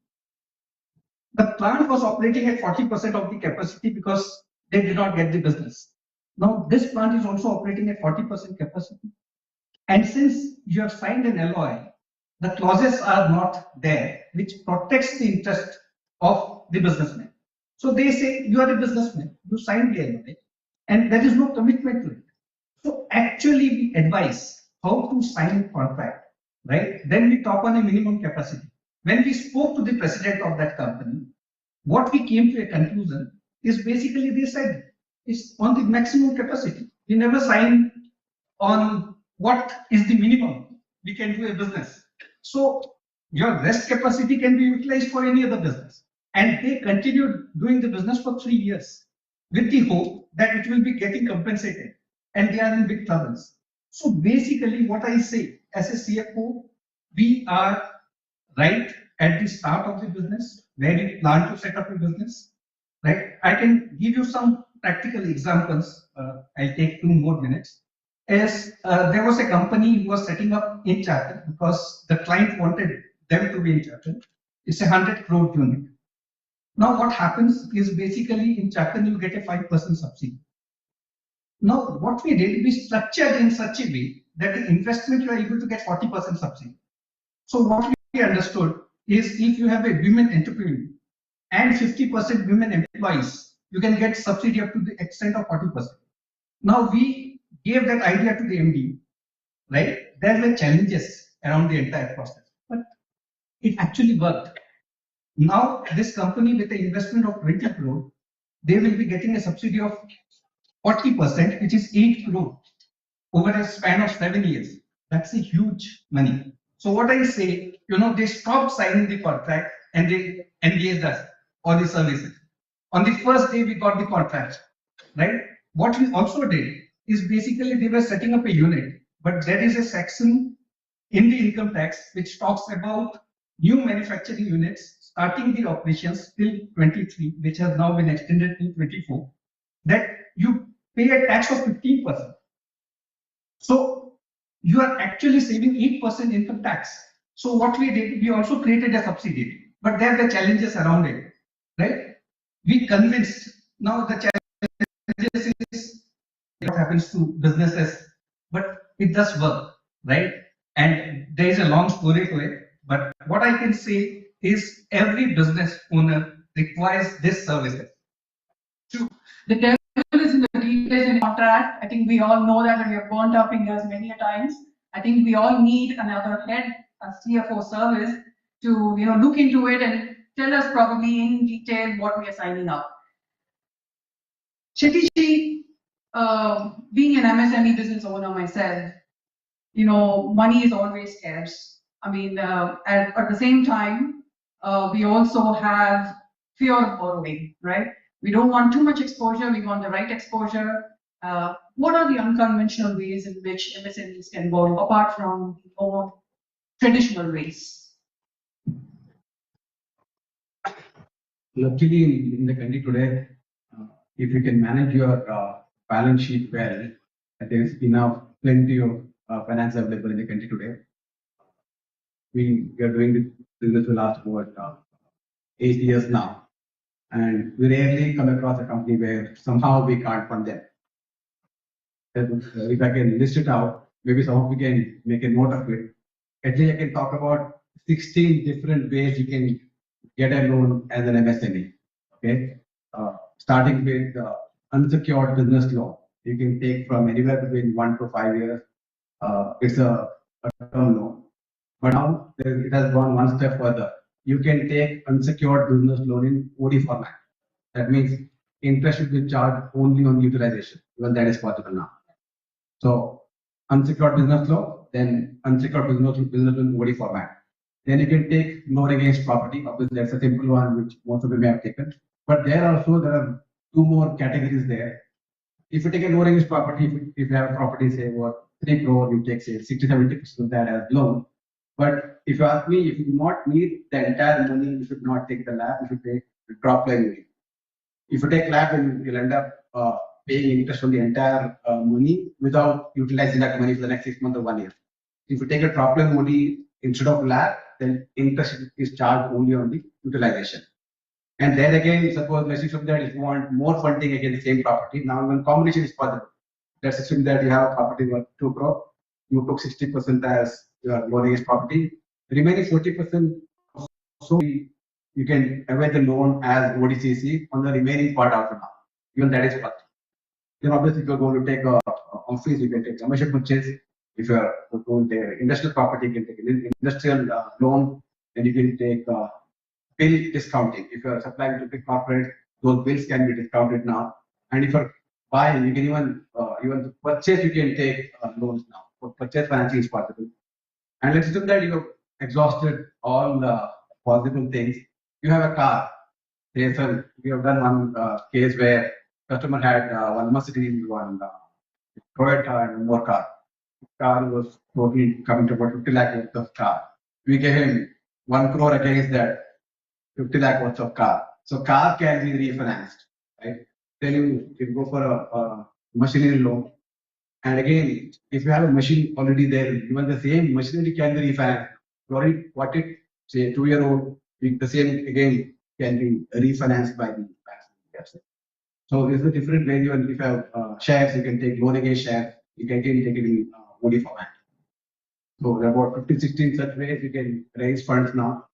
The plant was operating at 40% of the capacity because they did not get the business. Now this plant is also operating at 40% capacity. And since you have signed an LOI, the clauses are not there, which protects the interest of the businessman. So they say you are a businessman, you signed the LOI, and there is no commitment to it. So actually we advise how to sign a contract, right? Then we talk on a minimum capacity. When we spoke to the president of that company, what we came to a conclusion is basically they said it's on the maximum capacity. We never signed on what is the minimum we can do a business. So your rest capacity can be utilized for any other business. And they continued doing the business for 3 years with the hope that it will be getting compensated, and they are in big troubles. So basically what I say as a CFO, we are right at the start of the business where we plan to set up a business, right? I can give you some practical examples. I'll take 2 more minutes. As there was a company who was setting up in Chakan because the client wanted them to be in Chakan. It's a 100 crore unit. Now what happens is basically in Chakan you get a 5% subsidy. Now what we did, we structured in such a way that the investment you are able to get 40% subsidy. So what we understood is if you have a women entrepreneur and 50% women employees, you can get subsidy up to the extent of 40%. Now we gave that idea to the MD, right? There were challenges around the entire process, but it actually worked. Now this company with an investment of 20 crore, they will be getting a subsidy of 40%, which is 8 crore over a span of 7 years. That's a huge money. So what I say, you know, they stopped signing the contract and they engaged us on the services. On the first day we got the contract, right? What we also did is basically they were setting up a unit, but there is a section in the income tax which talks about new manufacturing units starting the operations till 23, which has now been extended to 24, that you pay a tax of 15%. So you are actually saving 8% income tax. So what we did, we also created a subsidy, but there are the challenges around it, right? We convinced, now the challenges is what happens to businesses, but it does work, right? And there is a long story to it, but what I can say is every business owner requires this services. True. The devil is in the details in contract. I think we all know that, and we have burnt our fingers many a times. I think we all need another head, a CFO service, to look into it and tell us probably in detail what we are signing up. Shetty, being an MSME business owner myself, money is always scarce. I mean, at the same time, we also have fear of borrowing, right? We don't want too much exposure. We want the right exposure. What are the unconventional ways in which MSMEs can borrow apart from the more traditional ways? Luckily, in the country today, if you can manage your balance sheet well, there is plenty of finance available in the country today. We are doing this business for the last about 8 years now, and we rarely come across a company where somehow we can't fund them. If I can list it out, maybe some of you can make a note of it. At least I can talk about 16 different ways you can get a loan as an MSME. Okay, starting with unsecured business loan, you can take from anywhere between 1 to 5 years. It's a term loan, but now it has gone one step further. You can take unsecured business loan in OD format. That means interest should be charged only on utilization. Even that is possible now. So unsecured business loan, then unsecured business loan OD format. Then you can take loan against property. Obviously, that's a simple one which most of you may have taken. But there are 2 more categories there. If you take a loan against property, if you have a property, say, worth 3 crore, you take, say, 60-70% of that as loan. But if you ask me, if you do not need the entire money, you should not take the lab, you should take the drop line money. If you take lab, then you'll end up paying interest on the entire money without utilizing that money for the next 6 months or 1 year. If you take a drop line money instead of lab, then interest is charged only on the utilization. And then again, suppose let's assume that if you want more funding against the same property, now one combination is possible. Let's assume that you have a property worth 2 crore, you took 60% as your loan against property, the remaining 40% so you can avail the loan as ODCC on the remaining part after now. Even that is possible. Then obviously if you're going to take a office, you can take commercial purchase. If you're going to take industrial property, you can take an industrial loan, and you can take bill discounting. If you're supplying to big corporate, those bills can be discounted now. And if you're buying, you can even purchase, you can take loans now. For purchase financing is possible. And let's assume that you've exhausted all the possible things. You have a car. We have done one case where customer had one Mercedes, one Toyota, and one more car. The car was totally coming to about 50 lakh worth of car. We gave him 1 crore against that 50 lakh worth of car. So car can be refinanced, right? Then you go for a machinery loan. And again, if you have a machine already there, even the same machinery can be refinanced. You already bought it, say 2-year-old, the same again can be refinanced by the banks. So there's a different way. Even if you have shares, you can take loan against shares. You can again take it in OD format. So there are about 15-16 such ways you can raise funds now.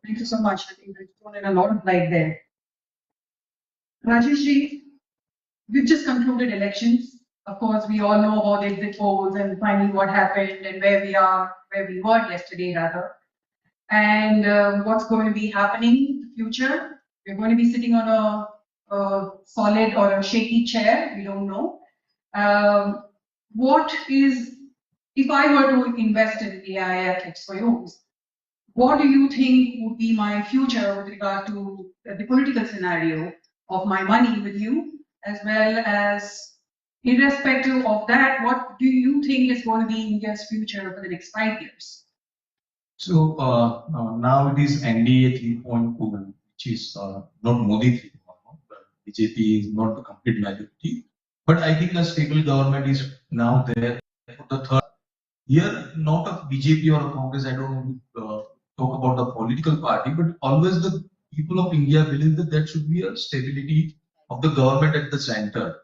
Thank you so much. I think we've thrown in a lot of light there. Rajeshji, we've just concluded elections. Of course, we all know about exit polls and finally what happened and where we were yesterday rather. And what's going to be happening in the future. We're going to be sitting on a solid or a shaky chair. We don't know. If I were to invest in AIF XYOs, what do you think would be my future with regard to the political scenario of my money with you, as well as irrespective of that, what do you think is going to be India's future for the next 5 years? So now it is NDA 3.2, which is not Modi 3.1, but BJP is not the complete majority. But I think a stable government is now there for the third year, not of BJP or Congress. I don't want to talk about the political party, but always the people of India believe that there should be a stability of the government at the center.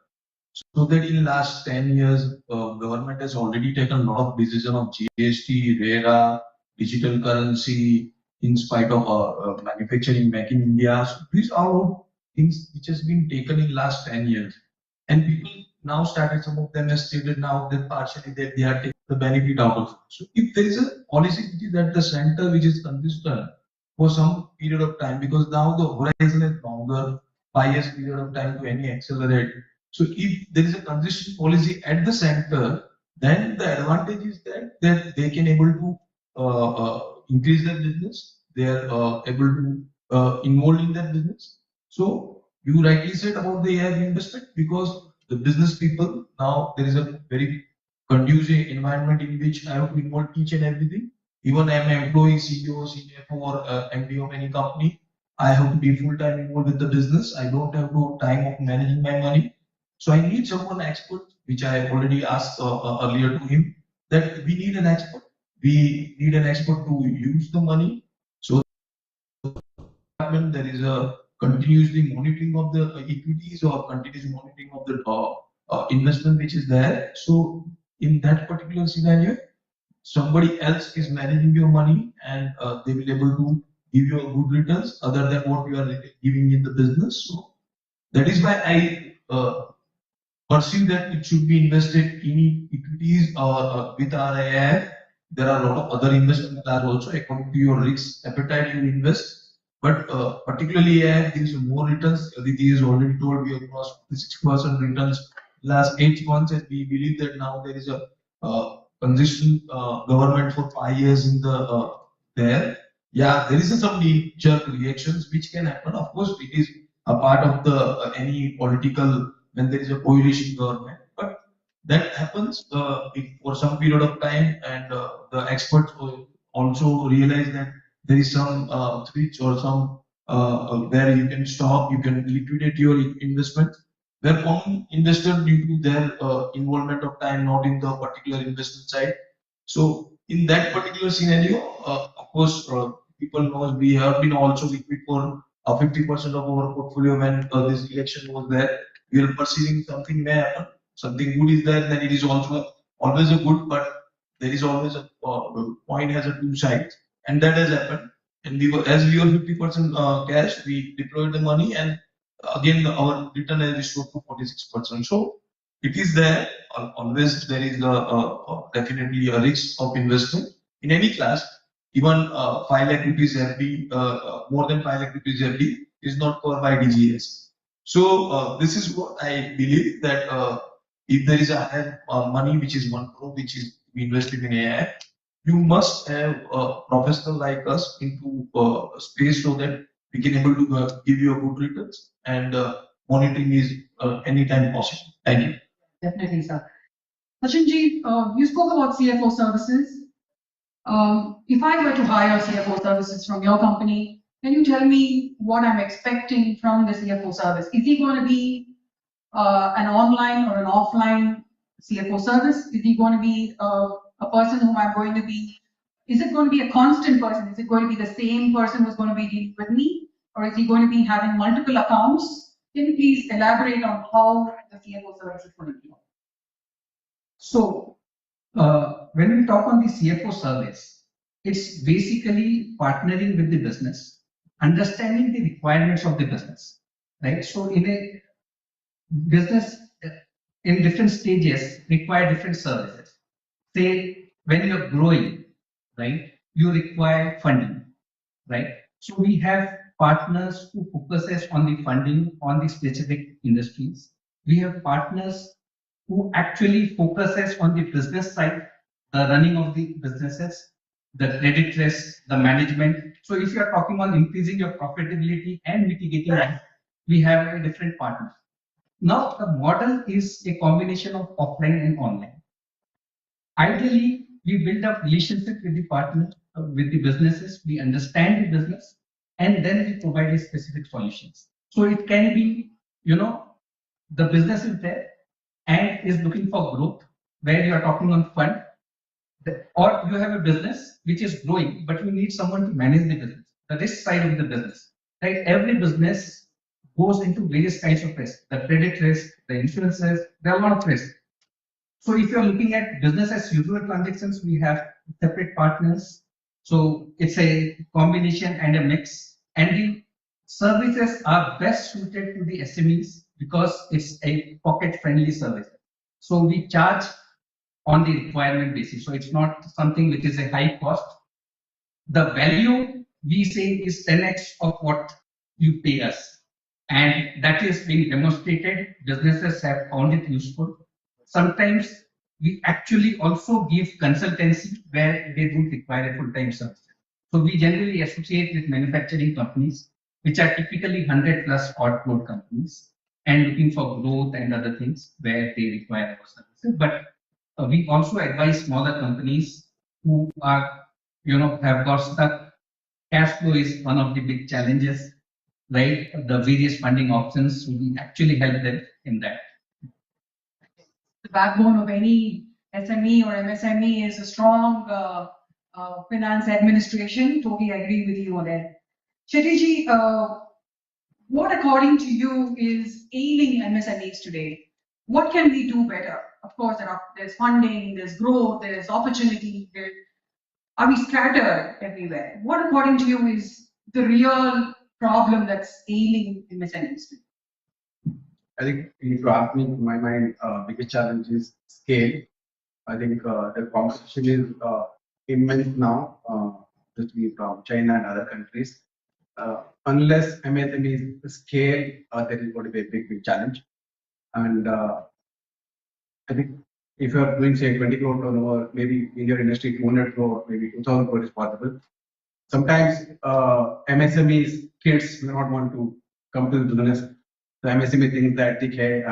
So that in last 10 years, government has already taken a lot of decision of GST, RERA, digital currency, in spite of manufacturing, Make in India. So these are all things which has been taken in last 10 years. And people now started, some of them have stated now that partially that they are taking the benefit out of it. So if there is a policy which is at the center, which is consistent for some period of time, because now the horizon is longer, 5 years period of time to any accelerate. So if there is a consistent policy at the center, then the advantage is that they can able to increase their business, they are able to involve in their business. So you rightly said about the AI investment, because the business people, now there is a very conducive environment in which I have to involve each and everything. Even I am an employee, CEO, CFO or MD of any company, I have to be full-time involved with the business. I don't have to time of managing my money. So I need someone expert, which I already asked earlier to him, that we need an expert. We need an expert to use the money. So there is a continuously monitoring of the equities or continuous monitoring of the investment which is there. So in that particular scenario, somebody else is managing your money, and they will able to give you a good returns other than what you are giving in the business. So that is why I perceive that it should be invested in equities or with RIF. There are a lot of other investments that are also according to your risk appetite you invest. But particularly AIF gives you more returns. Aditi has already told we have crossed 6% returns last 8 months, and we believe that now there is a consistent government for 5 years in the there. Yeah, there is some knee-jerk reactions which can happen. Of course, it is a part of the any political when there is a coalition government, but that happens for some period of time, and the experts also realize that there is some switch or some where you can stop, you can liquidate your investment. Where common investor due to their involvement of time not in the particular investment side. So in that particular scenario, of course, people know we have been also liquid for 50% of our portfolio when this election was there. We are perceiving something may happen, something good is there, then it is also always a good, but there is always a point has a two sides, and that has happened. And we were as we were 50% cash, we deployed the money, and again our return has restored to 46%. So it is there. Always there is definitely a risk of investment in any class. Even 5 lakh rupees FD, more than 5 lakh rupees FD is not covered by DGS. So this is what I believe that if there is a money which is 1 crore which is invested in AI, you must have a professional like us into space so that we can able to give you a good returns, and monitoring is anytime possible. Thank you. Definitely, sir. Sachinji, you spoke about CFO services. If I were to hire CFO services from your company, can you tell me what I'm expecting from the CFO service? Is he going to be an online or an offline CFO service? Is he going to be a person whom I'm going to be? Is it going to be a constant person? Is it going to be the same person who's going to be dealing with me? Or is he going to be having multiple accounts? Can you please elaborate on how the CFO service is going to be? So, when we talk on the CFO service, it's basically partnering with the business, understanding the requirements of the business, right? So, in a business, in different stages, require different services. Say, when you're growing, right, you require funding, right? So, we have partners who focuses on the funding on the specific industries. We have partners who actually focuses on the business side, the running of the businesses, the credit risk, the management. So if you are talking on increasing your profitability and mitigating risk, we have a different partner. Now the model is a combination of offline and online. Ideally, we build up relationship with the partner, with the businesses, we understand the business, and then we provide specific solutions. So it can be, the business is there and is looking for growth, where you are talking on fund, or you have a business which is growing, but you need someone to manage the business, the risk side of the business, right? Every business goes into various kinds of risk, the credit risk, the insurance risk, there are a lot of risks. So if you're looking at business as usual transactions, we have separate partners. So it's a combination and a mix, and the services are best suited to the SMEs because it's a pocket-friendly service. So we charge on the requirement basis. So it's not something which is a high cost. The value we say is 10x of what you pay us. And that is being demonstrated. Businesses have found it useful. Sometimes we actually also give consultancy where they don't require a full-time service. So we generally associate with manufacturing companies, which are typically 100+ odd crore companies, and looking for growth and other things where they require our services. But we also advise smaller companies who are, have got stuck. Cash flow is one of the big challenges, right? The various funding options, so we actually help them in that. The backbone of any SME or MSME is a strong finance administration. Totally agree with you on that. Shettyji, what according to you is ailing MSMEs today? What can we do better? Of course, there's funding, there's growth, there's opportunity. Are we scattered everywhere? What according to you is the real problem that's ailing MSMEs? I think if you ask me, in my mind, biggest challenge is scale. I think the competition is immense now, especially from China and other countries. Unless MSMEs scale, there is going to be a big challenge. And I think if you are doing say 20 crore turnover, maybe in your industry 200 crore, maybe 2000 crore is possible. Sometimes MSMEs kids may not want to come to the business. The MSME thinks that okay,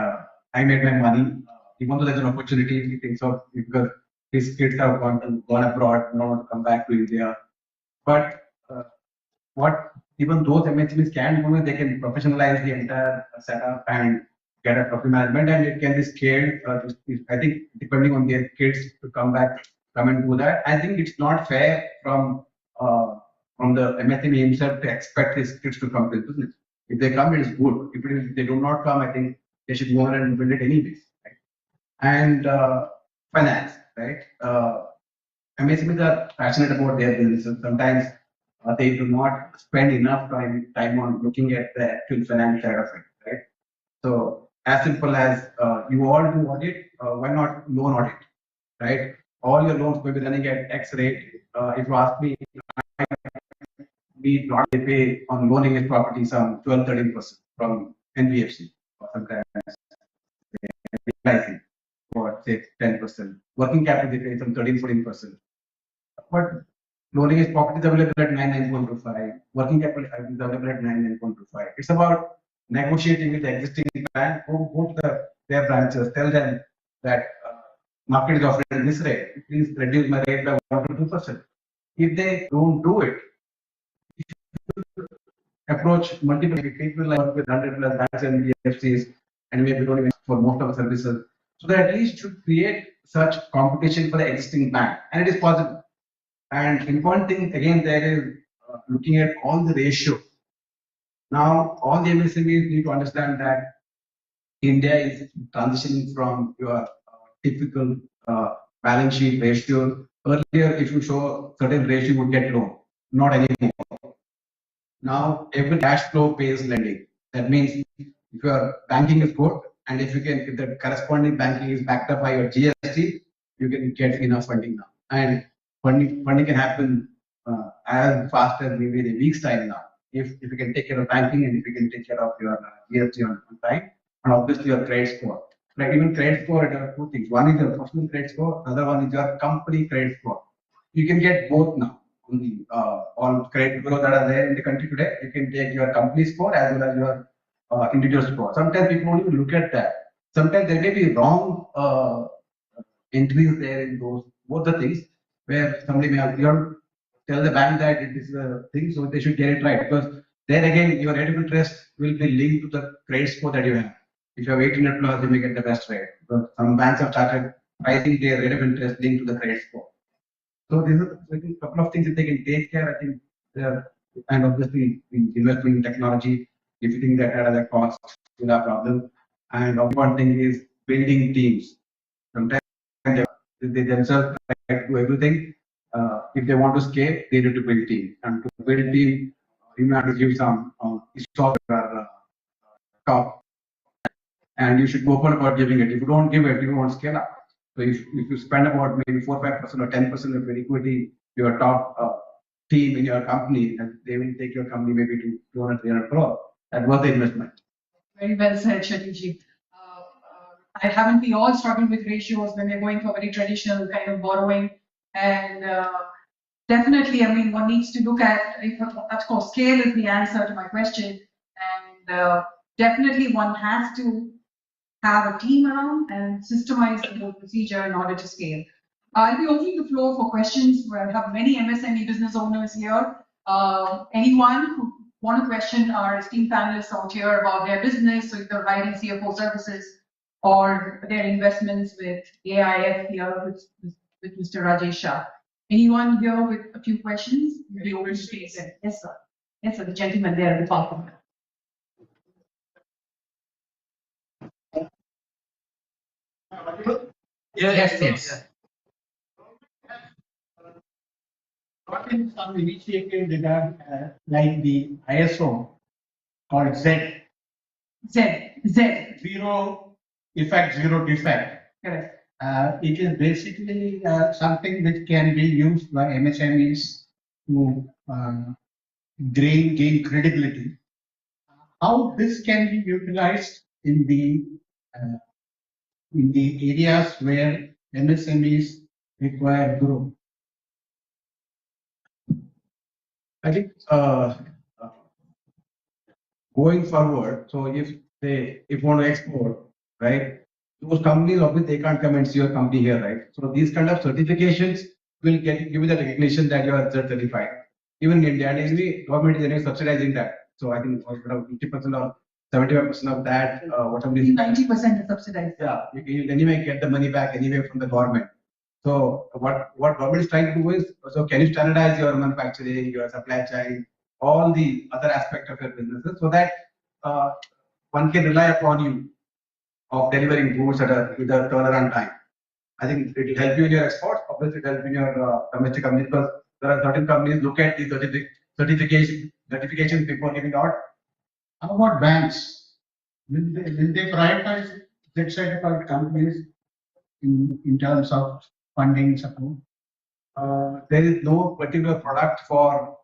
I made my money. Even though there's an opportunity, he thinks of because his kids have gone abroad, not want to come back to India. But what even those MSMEs can do is they can professionalize the entire setup and get a proper management, and it can be scaled. I think depending on their kids to come back, come and do that. I think it's not fair from the MSME himself to expect his kids to come to the business. If they come, it is good. If they do not come, I think they should go on and build it anyways. Right? And finance, right? MSMEs are passionate about their businesses. Sometimes they do not spend enough time on looking at the actual finance side of it, right? So as simple as you all do audit, why not loan audit, right? All your loans may be running at X rate. If you ask me, they pay on loaning his property some 12-13% from NBFC, or sometimes LIC for say 10%. Working capital they pay some 13-14%. But loaning his property is available at 9.925. Working capital is available at 9.925. It's about negotiating with the existing bank. Go to their branches, tell them that market is offering this rate. Please reduce my rate by 1 to 2%. If they don't do it, approach multiple people like with 100 plus banks and BFCs, and maybe don't even for most of the services. So that at least should create such competition for the existing bank, and it is possible. And important thing again there is looking at all the ratio. Now all the MSMEs need to understand that India is transitioning from your typical balance sheet ratio. Earlier, if you show certain ratio, you would get loan. Not anymore. Now every cash flow pays lending. That means if your banking is good and if the corresponding banking is backed up by your GST, you can get enough funding now. And funding can happen as fast as maybe in a week's time now. If you can take care of banking and if you can take care of your GST on time, and obviously your credit score. Like even credit score, there are two things. One is your personal credit score, other one is your company credit score. You can get both now. On the all credit bureaus that are there in the country today, you can take your company score as well as your individual score. Sometimes people don't even look at that. Sometimes there may be wrong entries there in those both the things where somebody may have tell the bank that it is a thing, so they should get it right because then again your rate of interest will be linked to the credit score that you have. If you have 1800 plus, you may get the best rate. Because some banks have started pricing their rate of interest linked to the credit score. So these are a couple of things that they can take care. I think and obviously investment in technology. If you think that at a cost, will have problem. And one thing is building teams. Sometimes they themselves like to do everything. If they want to scale, they need to build team. And to build team, you have to give some software top, and you should be open about giving it. If you don't give it, you won't scale up. So if you spend about maybe 4, 5% or 10% of your equity, your top team in your company, and they will take your company maybe to 200, 300 crore. That's worth the investment. Very well said, Shatiji. Haven't we all struggled with ratios when we're going for very traditional kind of borrowing? And definitely, I mean, one needs to look at, of course, scale is the answer to my question. And definitely one has to have a team around and systemize the whole procedure in order to scale. I'll be opening the floor for questions. We have many MSME business owners here. Anyone who want to question our esteemed panelists out here about their business, so if they're writing CFO services or their investments with AIF here with Mr. Rajesh Shah. Anyone here with a few questions? Be open to take them. Yes, sir. Yes, sir. The gentleman there at the bottom. Yes. Gotten some initiative regarding like the ISO called Z, zero effect, zero defect. Correct. It is basically something which can be used by MSMEs to gain credibility. How this can be utilized in the areas where MSMEs require growth? I think going forward, so if you want to export, right, those companies obviously they can't come and see your company here, right? So these kind of certifications will give you the recognition that you are certified. Even in India, and anyway, government is anyway subsidizing that. So I think around 50% or 75% of that, whatever is 90% is subsidized. yeah, you anyway get the money back anyway from the government. So what government is trying to do is, so can you standardize your manufacturing, your supply chain, all the other aspects of your businesses, so that one can rely upon you of delivering goods at a with a turnaround time. I think it will help you in your exports. Obviously, it will help in your domestic companies, because there are certain companies look at the certification before giving out. How about banks? Will they prioritize that certified companies in terms of funding support? There is no particular product for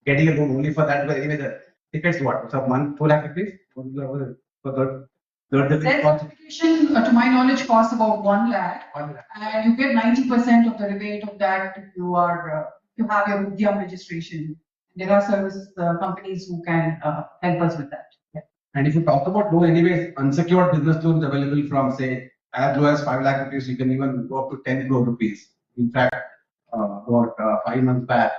getting a loan only for that, because anyway the tickets what? So 2 lakh rupees for the Certification, to my knowledge, costs about 1 lakh, 1 lakh. and you get 90% of the rebate of that if you are you have your Udyam registration. There are service companies who can help us with that. Yeah. And if you talk about loan, anyways, unsecured business loans available from say as low as 5 lakh rupees, you can even go up to 10 crore rupees. In fact, about 5 months back,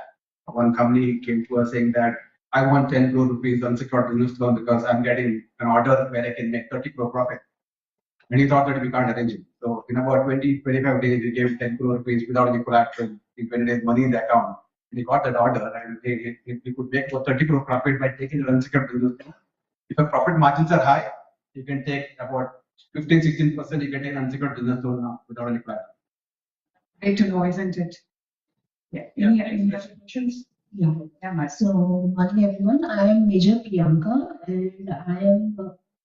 one company came to us saying that I want 10 crore rupees unsecured business loan because I'm getting an order where I can make 30 crore profit. And he thought that we can't arrange it. So in about 20-25 days, we gave 10 crore rupees without any collateral, in 20 days money in the account. And he got that order, and he could make about 30 crore profit by taking an unsecured business loan. If your profit margins are high, you can take about 15-16%, you can take an unsecured business loan now without any collateral. Great to know, isn't it? Yeah. Any other questions? Yeah. So, morning everyone. I am Major Priyanka, and I am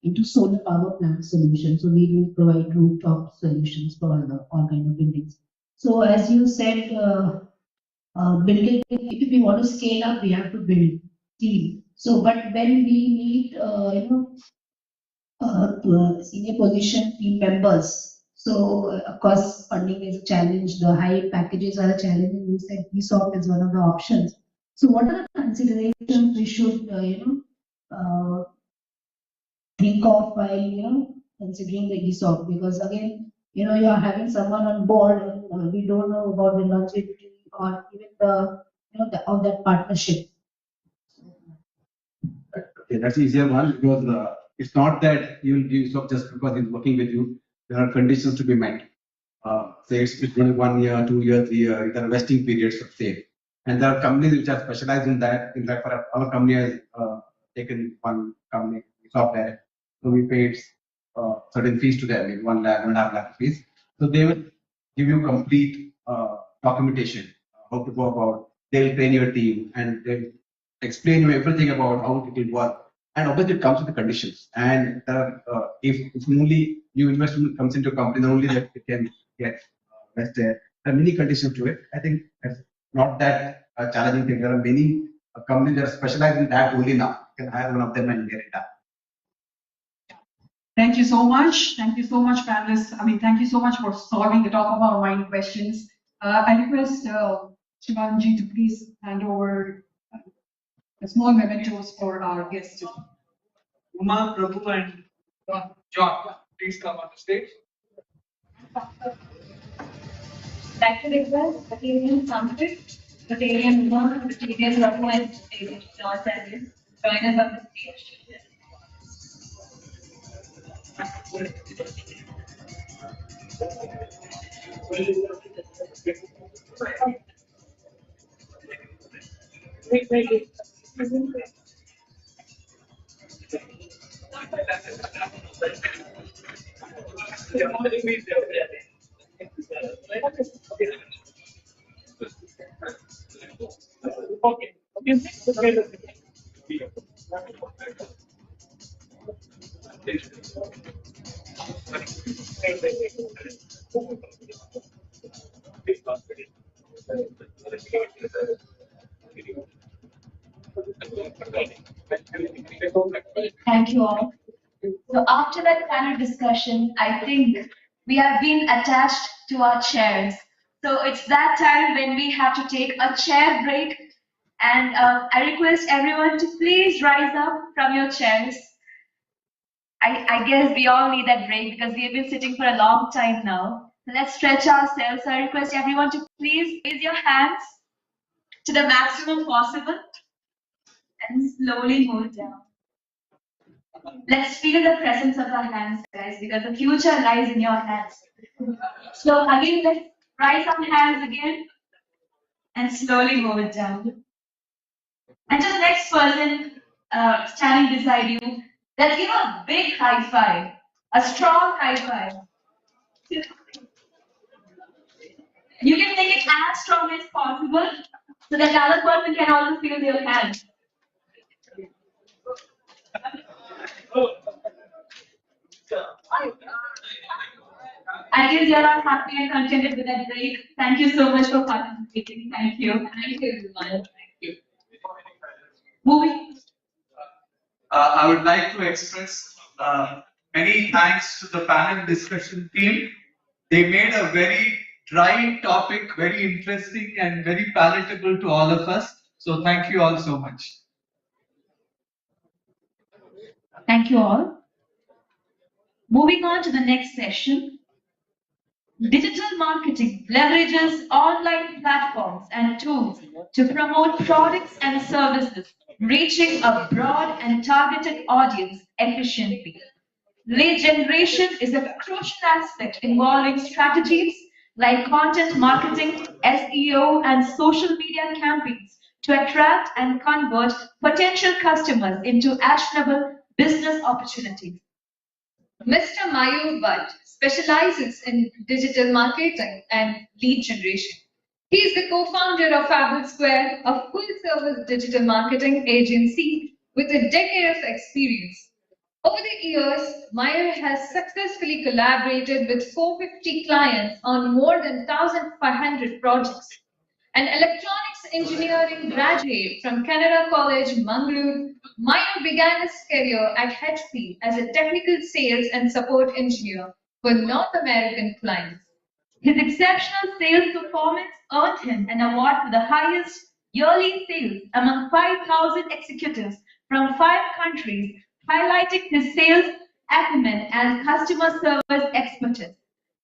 into solar power plant solutions. So we do provide rooftop solutions for all kind of buildings. So as you said, building, if we want to scale up, we have to build team. So, but when we need, senior position team members, so of course funding is a challenge. The high packages are a challenge, and you said ESOP is one of the options. So, what are the considerations we should, think of while considering the ESOP? Because again, you are having someone on board, and we don't know about the longevity or even the of that partnership. Okay, that's the easier one, because it's not that you will give ESOP just because he's working with you. There are conditions to be met. Say it's between 1 year, 2 year, 3 year. There are vesting periods of say. And there are companies which are specialized in that. In fact, for our company has taken one company software, so we paid certain fees to them, like 1 lakh, 1.5 lakh fees. So they will give you complete documentation, how to go about. They'll train your team and they'll explain you everything about how it will work. And obviously, it comes with the conditions. And if only new investment comes into a company, then only that it can get vested. There are many conditions to it. I think it's not that challenging thing. There are many companies that are specialized in that only now. You can hire one of them and get it done. Thank you so much. Thank you so much, panelists. Thank you so much for solving the top of our mind questions. I request Shivanji to please hand over a small mementos for our guests. Uma, Prabhu, and John, please come on the stage. Like to request Batalion Sanskrit, Batalion Uma, Batalion Prabhu, and Batalion John Daniel join us on the stage. Okay. Thank you all. So after that panel discussion, I think we have been attached to our chairs. So it's that time when we have to take a chair break. And I request everyone to please rise up from your chairs. I guess we all need that break because we have been sitting for a long time now. Let's stretch ourselves. So I request everyone to please raise your hands to the maximum possible and slowly move down. Let's feel the presence of our hands, guys, because the future lies in your hands. So again, let's rise our hands again and slowly move it down. And to the next person standing beside you, let's give a big high five, a strong high five. You can make it as strong as possible so that the other person can also feel your hand. I guess you're all happy and contented with that break. Thank you so much for participating. Thank you. Thank you, everyone. Moving. I would like to express many thanks to the panel discussion team. They made a very dry topic very interesting and very palatable to all of us. So thank you all so much. Thank you all. Moving on to the next session. Digital marketing leverages online platforms and tools to promote products and services, reaching a broad and targeted audience efficiently. Lead generation is a crucial aspect involving strategies like content marketing, SEO, and social media campaigns to attract and convert potential customers into actionable business opportunities. Mr. Mayur Bhatt specializes in digital marketing and lead generation. He is the co-founder of Fable Square, a full-service digital marketing agency with a decade of experience. Over the years, Mayur has successfully collaborated with 450 clients on more than 1,500 projects. An electronics engineering graduate from Canada College, Mangaluru, Mayur began his career at HP as a technical sales and support engineer for North American clients. His exceptional sales performance earned him an award for the highest yearly sales among 5,000 executives from 5 countries, highlighting his sales acumen and customer service expertise.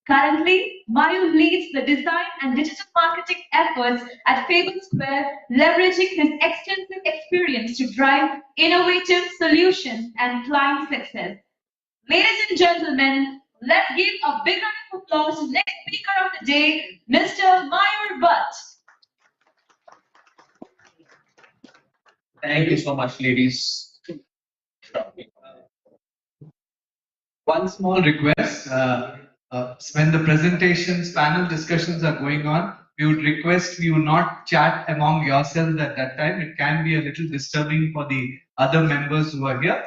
Currently, Mayur leads the design and digital marketing efforts at Fable Square, leveraging his extensive experience to drive innovative solutions and client success. Ladies and gentlemen, let's give a big round of applause to the next speaker of the day, Mr. Mayur Bhatt. Thank you so much, ladies. One small request. When the presentations, panel discussions are going on, we would request you not chat among yourselves at that time. It can be a little disturbing for the other members who are here.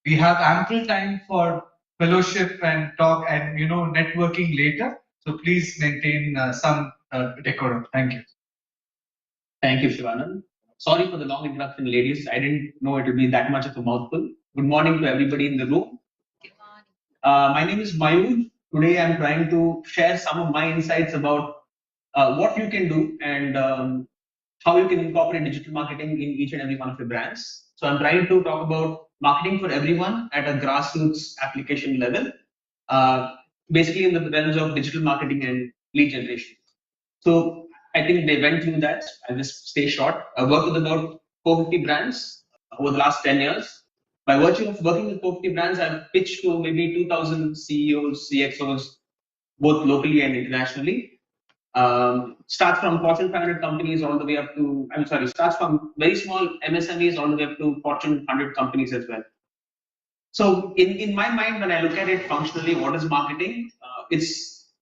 We have ample time for fellowship and talk and networking later. So please maintain some decorum. Thank you. Thank you, Shivanand. Sorry for the long introduction, ladies. I didn't know it would be that much of a mouthful. Good morning to everybody in the room. My name is Mayur. Today I'm trying to share some of my insights about what you can do and how you can incorporate digital marketing in each and every one of your brands. So I'm trying to talk about marketing for everyone at a grassroots application level, basically in the realms of digital marketing and lead generation. So I think they went through that. I'll just stay short. I've worked with about 450 brands over the last 10 years. By virtue of working with 450 brands, I've pitched to maybe 2,000 CEOs, CXOs, both locally and internationally. Starts from Fortune 500 companies all the way up to, starts from very small MSMEs all the way up to Fortune 100 companies as well. So in my mind, when I look at it functionally, what is marketing?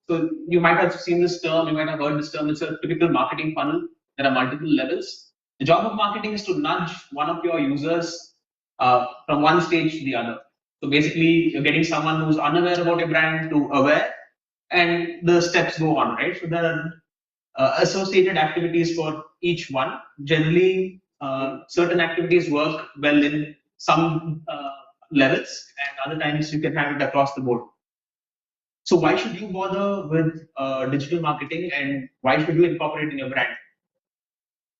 So you might have seen this term, you might have heard this term. It's a typical marketing funnel. There are multiple levels. The job of marketing is to nudge one of your users from one stage to the other. So basically, you're getting someone who's unaware about your brand to aware, and the steps go on, right? So there are associated activities for each one. Generally, certain activities work well in some levels, and other times you can have it across the board. So why should you bother with digital marketing, and why should you incorporate in your brand?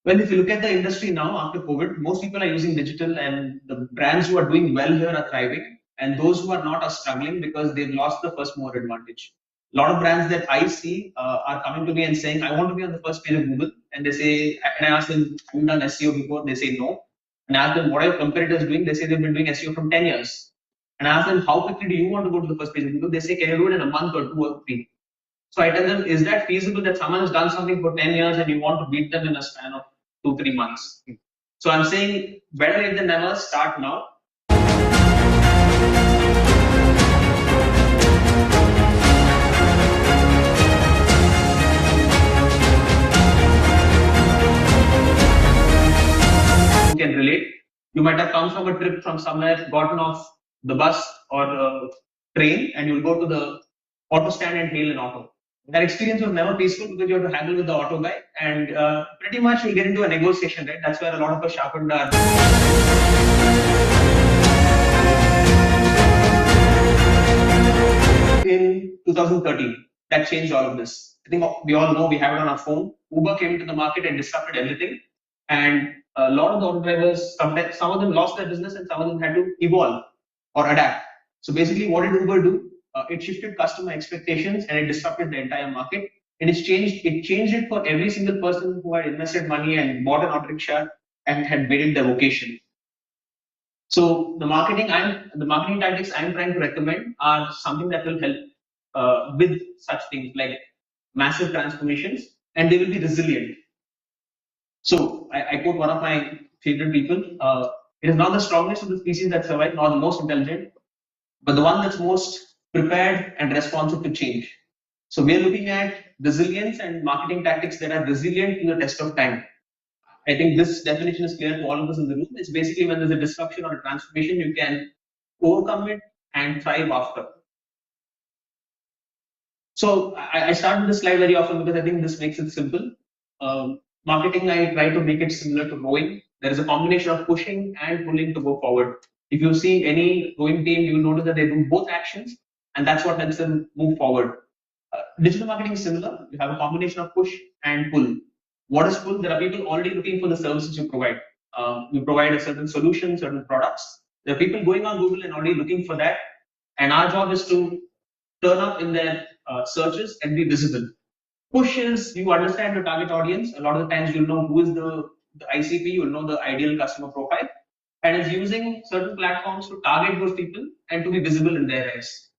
Well, if you look at the industry now after COVID, most people are using digital, and the brands who are doing well here are thriving, and those who are not are struggling because they've lost the first mover advantage. A lot of brands that I see are coming to me and saying, I want to be on the first page of Google. And they say, and I ask them, have you done SEO before? They say no. And I ask them, what are your competitors doing? They say they've been doing SEO from 10 years. And I ask them, how quickly do you want to go to the first page of Google? They say, can you do it in a month or 2 or 3? So I tell them, is that feasible that someone has done something for 10 years and you want to beat them in a span of 2-3 months? So I'm saying, better late than never, start now. Can relate. You might have come from a trip from somewhere, gotten off the bus or train, and you'll go to the auto stand and hail an auto. That experience was never peaceful because you have to haggle with the auto guy, and pretty much you'll get into a negotiation, right? That's where a lot of us sharpened our. In 2013, that changed all of this. I think we all know, we have it on our phone. Uber came into the market and disrupted everything. And a lot of the auto drivers, some of them lost their business and some of them had to evolve or adapt. So basically, what did Uber do? It shifted customer expectations and it disrupted the entire market. And it changed it for every single person who had invested money and bought an auto rickshaw and had made it their vocation. So the marketing tactics I'm trying to recommend are something that will help with such things like massive transformations, and they will be resilient. So I quote one of my favorite people. It is not the strongest of the species that survive, nor the most intelligent, but the one that's most prepared and responsive to change. So we are looking at resilience and marketing tactics that are resilient to the test of time. I think this definition is clear to all of us in the room. It's basically when there's a disruption or a transformation, you can overcome it and thrive after. So I start with this slide very often because I think this makes it simple. Marketing, I try to make it similar to rowing. There is a combination of pushing and pulling to go forward. If you see any rowing team, you will notice that they do both actions, and that's what helps them move forward. Digital marketing is similar. You have a combination of push and pull. What is pull? There are people already looking for the services you provide. You provide a certain solution, certain products. There are people going on Google and already looking for that. And our job is to turn up in their searches and be visible. Push is you understand your target audience. A lot of the times you'll know who is the ICP, you'll know the ideal customer profile, and it's using certain platforms to target those people and to be visible in their eyes.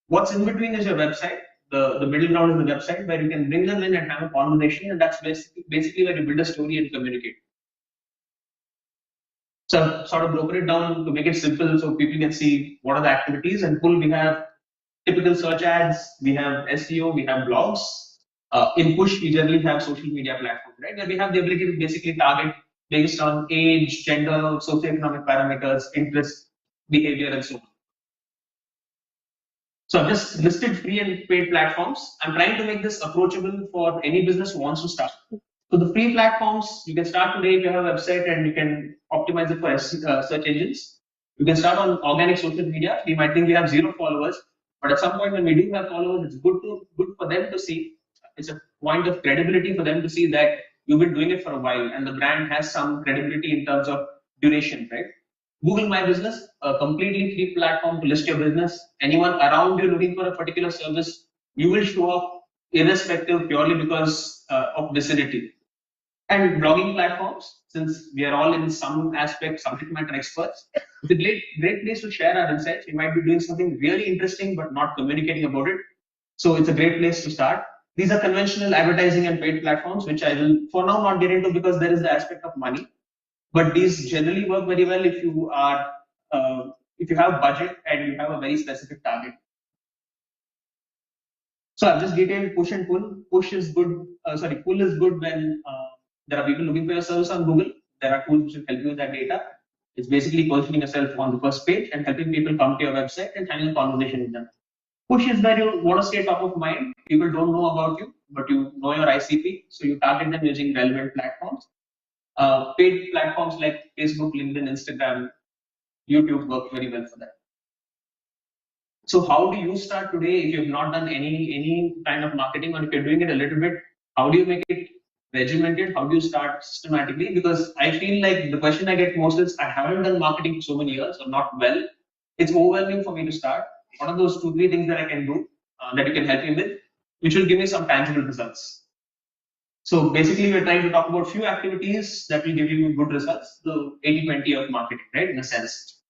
What's in between is your website. The middle ground is the website where you can bring them in and have a conversation, and that's basically where you build a story and communicate. So I've sort of broken it down to make it simple so people can see what are the activities. And pull, we have typical search ads, we have SEO, we have blogs. In push, we generally have social media platforms, right? Where we have the ability to basically target based on age, gender, socioeconomic parameters, interest, behavior, and so on. So I've just listed free and paid platforms. I'm trying to make this approachable for any business who wants to start. So the free platforms, you can start today if you have a website and you can optimize it for search engines. You can start on organic social media. We might think we have 0 followers, but at some point when we do have followers, it's good for them to see. It's a point of credibility for them to see that you've been doing it for a while and the brand has some credibility in terms of duration, right? Google My Business, a completely free platform to list your business. Anyone around you looking for a particular service, you will show up irrespective purely because of vicinity. And blogging platforms, since we are all in some aspect subject matter experts, it's a great place to share our insights. We might be doing something really interesting but not communicating about it. So it's a great place to start. These are conventional advertising and paid platforms, which I will for now not get into because there is the aspect of money. But these generally work very well if you are if you have budget and you have a very specific target. So I've just detailed push and pull. Push is good. Pull is good when there are people looking for your service on Google. there are tools which will help you with that data. It's basically positioning yourself on the first page and helping people come to your website and having a conversation with them. Push is where you want to stay top of mind. People don't know about you, but you know your ICP, so you target them using relevant platforms. Paid platforms like Facebook, LinkedIn, Instagram, YouTube work very well for that. So how do you start today if you've not done any kind of marketing, or if you're doing it a little bit, how do you make it regimented? How do you start systematically? Because I feel like the question I get most is, I haven't done marketing for so many years, or not well. It's overwhelming for me to start. What are those 2-3 things that I can do that you can help me with, which will give me some tangible results? So basically, we're trying to talk about few activities that will give you good results, the 80-20 of marketing, right, in a sense.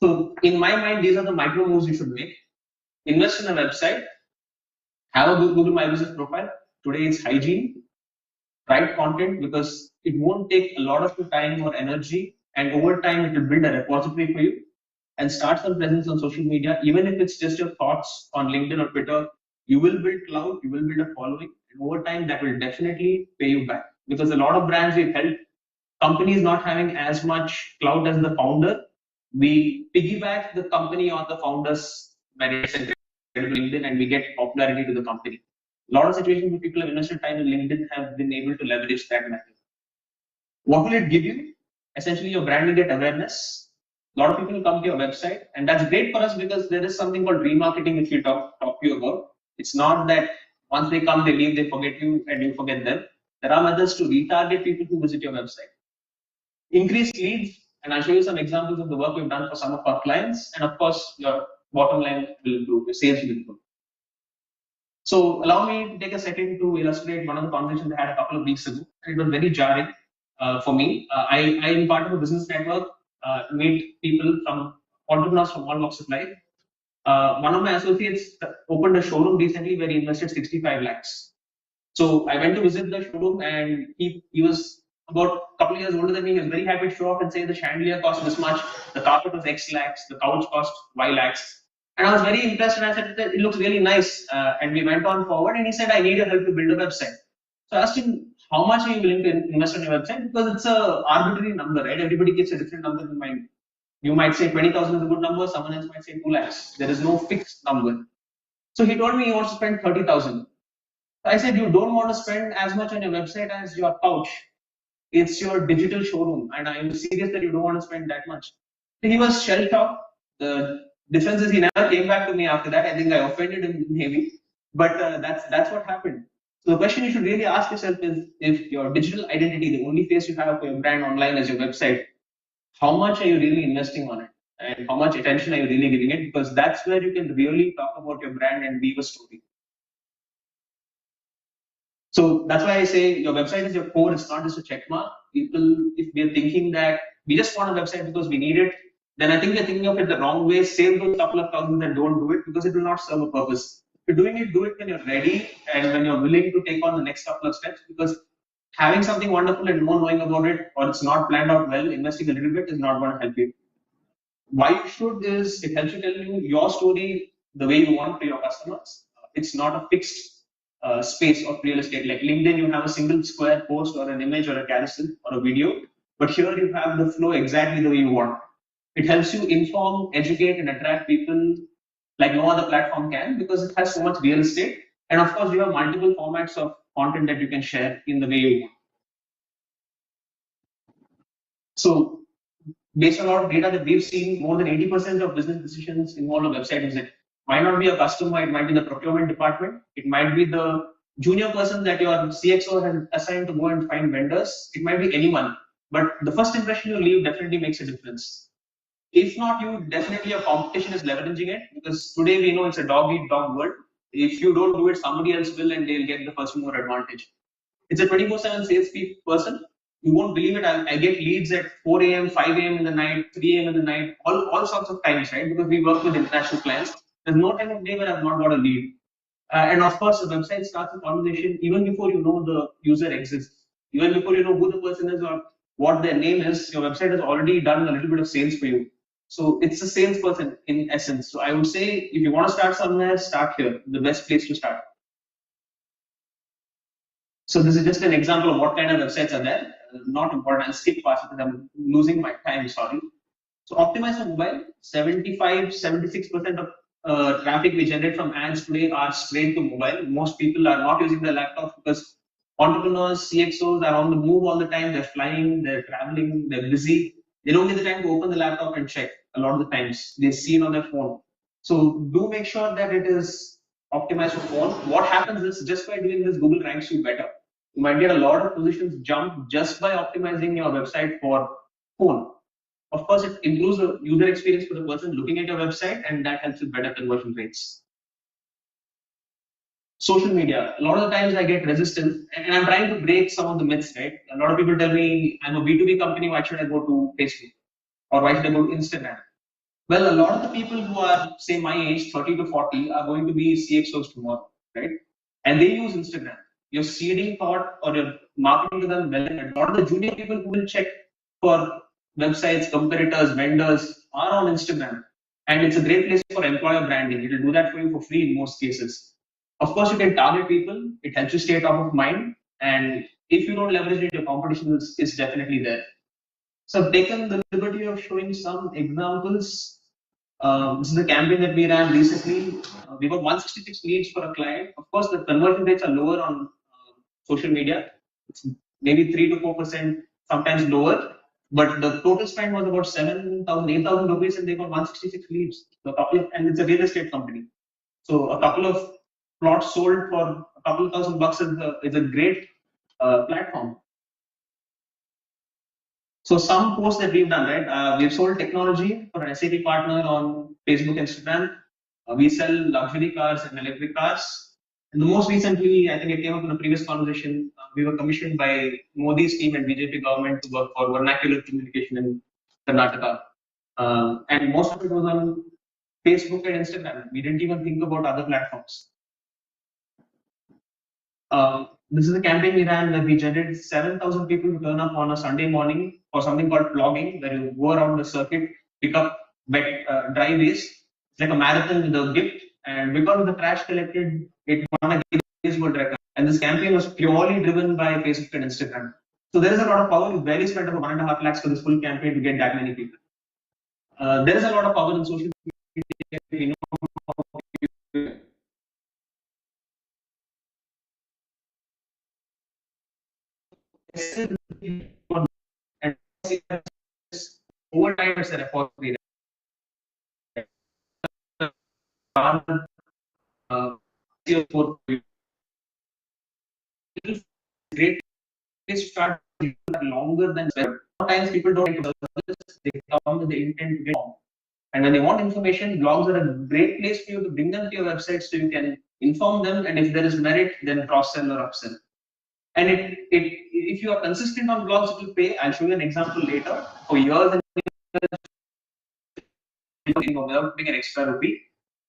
So in my mind, these are the micro moves you should make. Invest in a website, have a good Google My Business profile. Today it's hygiene, write content, because it won't take a lot of your time or energy, and over time it will build a repository for you, and start some presence on social media. Even if it's just your thoughts on LinkedIn or Twitter, you will build clout, you will build a following, and over time that will definitely pay you back. Because a lot of brands we've helped, companies not having as much clout as the founder, we piggyback the company on the founder's merits and LinkedIn, and we get popularity to the company. A lot of situations where people have invested time in LinkedIn have been able to leverage that method. What will it give you? Essentially, your brand will get awareness. A lot of people come to your website, and that's great for us because there is something called remarketing which we'll talk to you about. It's not that once they come, they leave, they forget you, and you forget them. There are methods to retarget people who visit your website. Increase leads, and I'll show you some examples of the work we've done for some of our clients, and of course, your bottom line will improve, your sales will improve. So allow me to take a second to illustrate one of the conversations I had a couple of weeks ago. It was very jarring for me. I am part of a business network, meet people from entrepreneurs from all walks of life. One of my associates opened a showroom recently where he invested 65 lakhs. So I went to visit the showroom, and he was about a couple of years older than me. He was very happy to show up and say the chandelier cost this much, the carpet was X lakhs, the couch cost Y lakhs. And I was very impressed, and I said, it looks really nice. And we went on forward, and he said, I need your help to build a website. So I asked him, how much are you willing to invest on your website? Because it's an arbitrary number, right? Everybody gets a different number in mind. You might say 20,000 is a good number, someone else might say 2 lakhs. There is no fixed number. So he told me he wants to spend 30,000. I said, you don't want to spend as much on your website as your couch. It's your digital showroom, and I am serious that you don't want to spend that much. So he was shell-shocked. The difference is he never came back to me after that. I think I offended him maybe, but that's what happened. So the question you should really ask yourself is, if your digital identity, the only face you have for your brand online is your website, how much are you really investing on it? And how much attention are you really giving it? Because that's where you can really talk about your brand and weave a story. So that's why I say your website is your core, it's not just a check mark. People, if we are thinking that we just want a website because we need it, then I think we're thinking of it the wrong way. Save those couple of thousands and don't do it, because it will not serve a purpose. If you're doing it, do it when you're ready and when you're willing to take on the next couple of steps, because having something wonderful and no knowing about it, or it's not planned out well, investing a little bit is not going to help you. Why you should is, it helps you tell you your story the way you want to your customers. It's not a fixed space of real estate. Like LinkedIn, you have a single square post or an image or a carousel or a video, but here you have the flow exactly the way you want. It helps you inform, educate, and attract people like no other platform can, because it has so much real estate. And of course, you have multiple formats of content that you can share in the way you want. So based on a lot of data that we've seen, more than 80% of business decisions involve a website visit. Might not be a customer, it might be the procurement department, it might be the junior person that your CXO has assigned to go and find vendors, it might be anyone. But the first impression you leave definitely makes a difference. If not you, definitely your competition is leveraging it, because today we know it's a dog-eat-dog world. If you don't do it, somebody else will, and they'll get the first mover advantage. It's a 24/7 sales person. You won't believe it. I get leads at 4 a.m., 5 a.m. in the night, 3 a.m. in the night, all sorts of times, right? Because we work with international clients. There's no time of day where I've not got a lead. And of course, the website starts a conversation even before you know the user exists. Even before you know who the person is or what their name is, your website has already done a little bit of sales for you. So it's a salesperson in essence. So I would say, if you want to start somewhere, start here. The best place to start. So this is just an example of what kind of websites are there. not important. I'll skip past it because I'm losing my time. Sorry. So optimize for mobile. 76% of traffic we generate from ads today are straight to mobile. Most people are not using their laptop because entrepreneurs, CXOs are on the move all the time. They're flying, they're traveling, they're busy. They don't get the time to open the laptop and check. A lot of the times they see it on their phone. So do make sure that it is optimized for phone. What happens is just by doing this, Google ranks you better. You might get a lot of positions jump just by optimizing your website for phone. Of course, it improves the user experience for the person looking at your website, and that helps with better conversion rates. Social media. A lot of the times I get resistance, and I'm trying to break some of the myths, right? A lot of people tell me, I'm a B2B company, why should I go to Facebook? Or why should I go to Instagram? Well, a lot of the people who are, say, my age, 30 to 40, are going to be CXOs tomorrow, right? And they use Instagram. You're seeding thought or you're marketing to them well. A lot of the junior people who will check for websites, competitors, vendors are on Instagram. And it's a great place for employer branding. It will do that for you for free in most cases. Of course, you can target people. It helps you stay top of mind. And if you don't leverage it, your competition is definitely there. So I've taken the liberty of showing some examples. This is a campaign that we ran recently. We got 166 leads for a client. Of course, the conversion rates are lower on social media. It's maybe 3 to 4%, sometimes lower. But the total spend was about 7,000, 8,000 rupees, and they got 166 leads. So a couple of, and it's a real estate company. So a couple of plots sold for a couple of $1,000 is a great platform. So some posts that we've done, right? We've sold technology for an SAP partner on Facebook, Instagram. We sell luxury cars and electric cars. And the most recently, I think it came up in a previous conversation, we were commissioned by Modi's team and BJP government to work for vernacular communication in Karnataka. And most of it was on Facebook and Instagram. We didn't even think about other platforms. This is a campaign we ran where we generated 7,000 people to turn up on a Sunday morning for something called plogging, where you go around the circuit, pick up wet, dry waste. It's like a marathon with a gift. And because of the trash collected, it won a Guinness World Record. And this campaign was purely driven by Facebook and Instagram. So there is a lot of power. We barely spent about 1.5 lakhs for this full campaign to get that many people. There is a lot of power in social media. We know and over time it's a repository. Great to start longer than sometimes people don't they come with the intent to get on. And when they want information, blogs are a great place for you to bring them to your website so you can inform them, and if there is merit, then cross-sell or upsell. And if you are consistent on blogs, it will pay. I'll show you an example later. For years and without putting an extra rupee.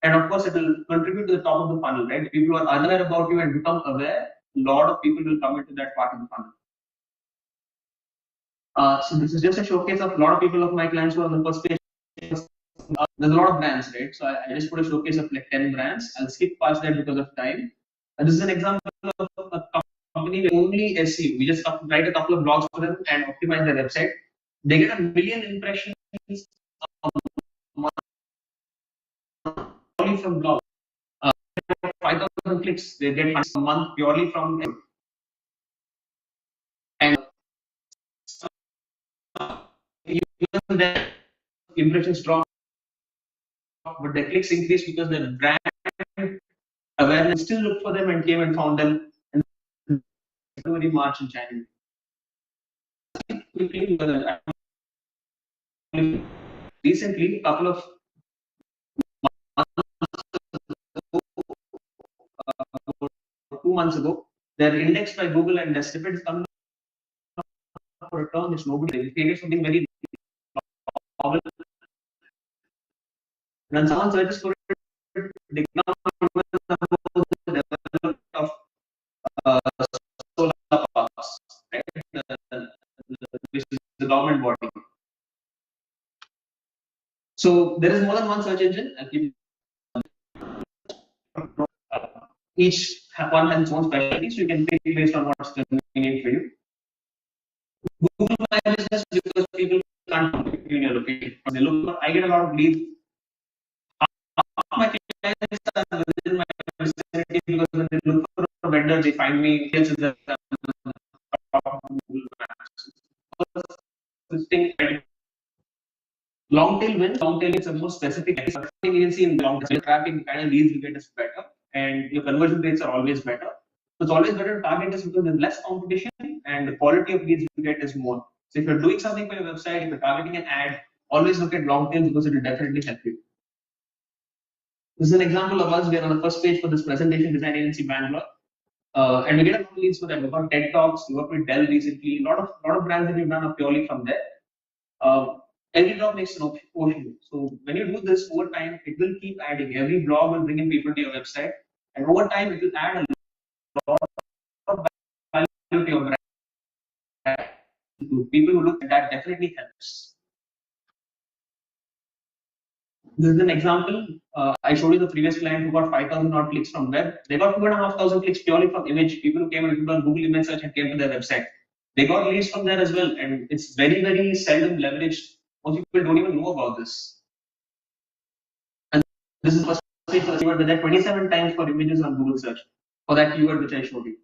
And of course, it will contribute to the top of the funnel, right? If people are unaware about you and become aware, a lot of people will come into that part of the funnel. So this is just a showcase of a lot of people of my clients who are on the first page. There's a lot of brands, right? So I just put a showcase of like 10 brands. I'll skip past that because of time. This is an example of a company with only SEO. We just write a couple of blogs for them and optimize their website. They get 1 million impressions purely from blogs. 5,000 clicks. They get a month purely from SEO. And even their impressions drop, but their clicks increase because the brand awareness still looked for them and came and found them in February, March, and January. Recently, a couple of about 2 months ago, they're indexed by Google and their snippet is coming for a term which nobody created something very novel. When someone searches for it, they come the development of solar parks, right? Which is the government body. So there is more than one search engine. Each one has its own specialty, so you can pick based on what's convenient for you. Google My Business because people can't compete in your location. They look for, I get a lot of leads. Half my clients are within my vicinity because when they look for a vendor, they find me. Here's the Google Maps. This thing, long tail wins. Long tail is a more specific. Marketing agency in long tail traffic kind of leads you get is better, and your conversion rates are always better. So it's always better to target this because there's less competition and the quality of leads you get is more. So if you're doing something for your website, if you're targeting an ad, always look at long tail because it will definitely help you. This is an example of us. We are on the first page for this presentation design agency Bangalore. And we get a lot of leads for them. We've got TED Talks, we worked with Dell recently. A lot of brands that we've done are purely from there. Every drop makes an ocean. So when you do this over time, it will keep adding. Every blog will bring in people to your website, and over time, it will add a lot of value to your brand. People who look at that definitely helps. This is an example. I showed you the previous client who got 5,000 odd clicks from web. They got 2,500 clicks purely from image. People who came and looked on Google image search and came to their website. They got leads from there as well, and it's very, very seldom leveraged. Most people don't even know about this. And this is the first page for the keyword. There are 27 times for images on Google search for that keyword which I showed you.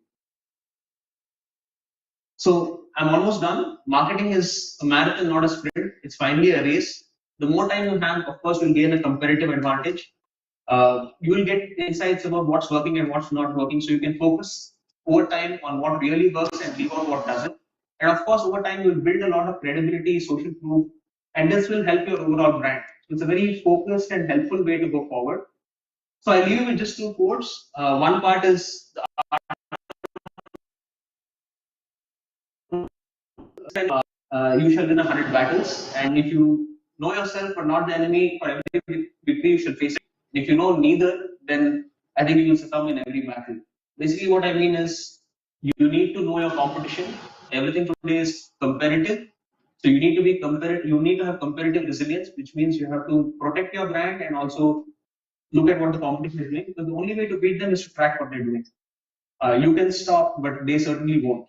So I'm almost done. Marketing is a marathon, not a sprint. It's finally a race. The more time you have, of course, you'll gain a competitive advantage. You will get insights about what's working and what's not working, so you can focus over time on what really works and leave out what doesn't. And of course, over time, you'll build a lot of credibility, social proof, and this will help your overall brand. So it's a very focused and helpful way to go forward. So I leave you with just two quotes. One part is you shall win 100 battles, and if you know yourself or not the enemy, for every victory you should face it. If you know neither, then I think you will succumb in every battle. Basically, what I mean is you need to know your competition. Everything today is competitive, so you need to be competitive. You need to have competitive resilience, which means you have to protect your brand and also look at what the competition is doing. Because the only way to beat them is to track what they're doing. You can stop, but they certainly won't.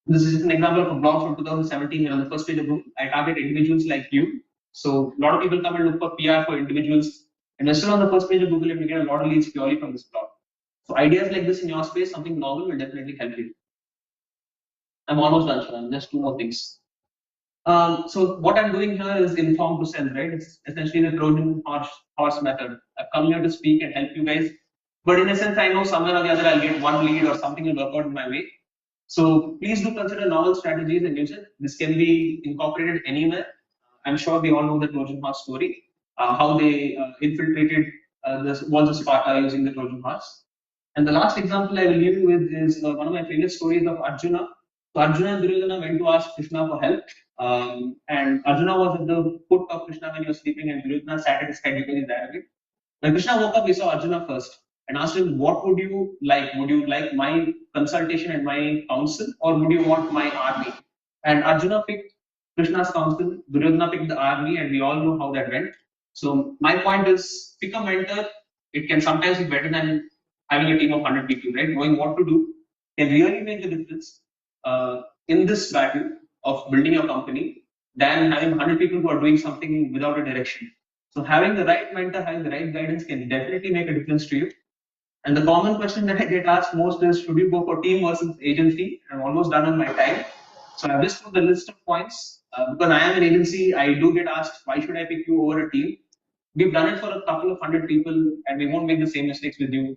This is just an example of a blog from 2017 here on the first page of Google. I target individuals like you. So a lot of people come and look for PR for individuals. And we're still on the first page of Google and we get a lot of leads purely from this blog. So ideas like this in your space, something novel will definitely help you. I'm almost done, Sharan. Just two more things. So what I'm doing here is inform to sell, right? It's essentially the Trojan horse method. I've come here to speak and help you guys. But in a sense, I know somewhere or the other I'll get one lead or something will work out in my way. So please do consider novel strategies and use it. This can be incorporated anywhere. I'm sure we all know the Trojan horse story, how they infiltrated the walls of Sparta using the Trojan horse. And the last example I will leave you with is one of my favorite stories of Arjuna. So Arjuna and Duryodhana went to ask Krishna for help. And Arjuna was at the foot of Krishna when he was sleeping, and Duryodhana sat at his head because he's Arabic. When Krishna woke up, he saw Arjuna first and asked him, "What would you like? Would you like my consultation and my counsel, or would you want my army?" And Arjuna picked Krishna's counsel, Duryodhana picked the army, and we all know how that went. So my point is, pick a mentor. It can sometimes be better than having a team of 100 people, right? Knowing what to do can really make a difference in this battle of building your company than having 100 people who are doing something without a direction. So having the right mentor, having the right guidance can definitely make a difference to you. And the common question that I get asked most is, should you go for team versus agency? I'm almost done on my time. So I've just put the list of points. Because I am an agency, I do get asked, why should I pick you over a team? We've done it for a couple of 100 people and we won't make the same mistakes with you.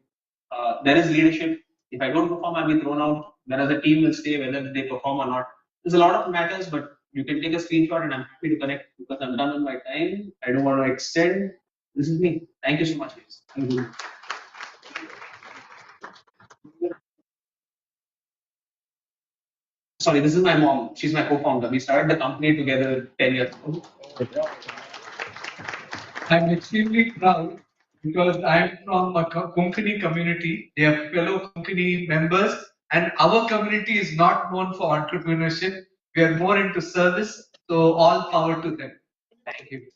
There is leadership. If I don't perform, I'll be thrown out. Whereas a team will stay whether they perform or not. There's a lot of matters, but you can take a screenshot and I'm happy to connect because I'm done on my time. I don't want to extend. This is me. Thank you so much, guys. Thank you. Sorry, this is my mom. She's my co-founder. We started the company together 10 years ago. I'm extremely proud because I'm from a Konkani community. They are fellow Konkani members, and our community is not known for entrepreneurship. We are more into service. So all power to them. Thank you.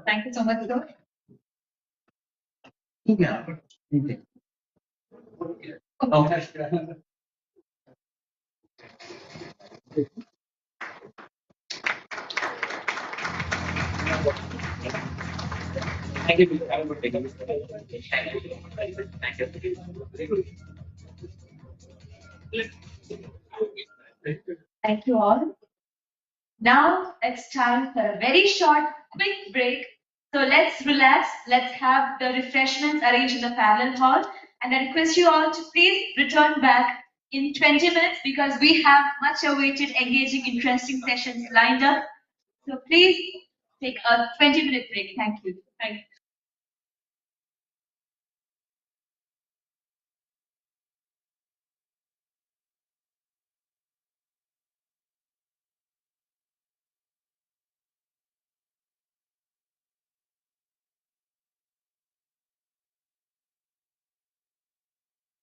Thank you so much, sir. Yeah. Okay. Thank you. Have a good day. Thank you. Thank you. Thank you all. Now it's time for a very short, quick break. So let's relax. Let's have the refreshments arranged in the parallel hall. And I request you all to please return back in 20 minutes because we have much awaited, engaging, interesting sessions lined up. So please take a 20-minute break. Thank you. Thank you.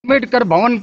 Ambedkar Bhavan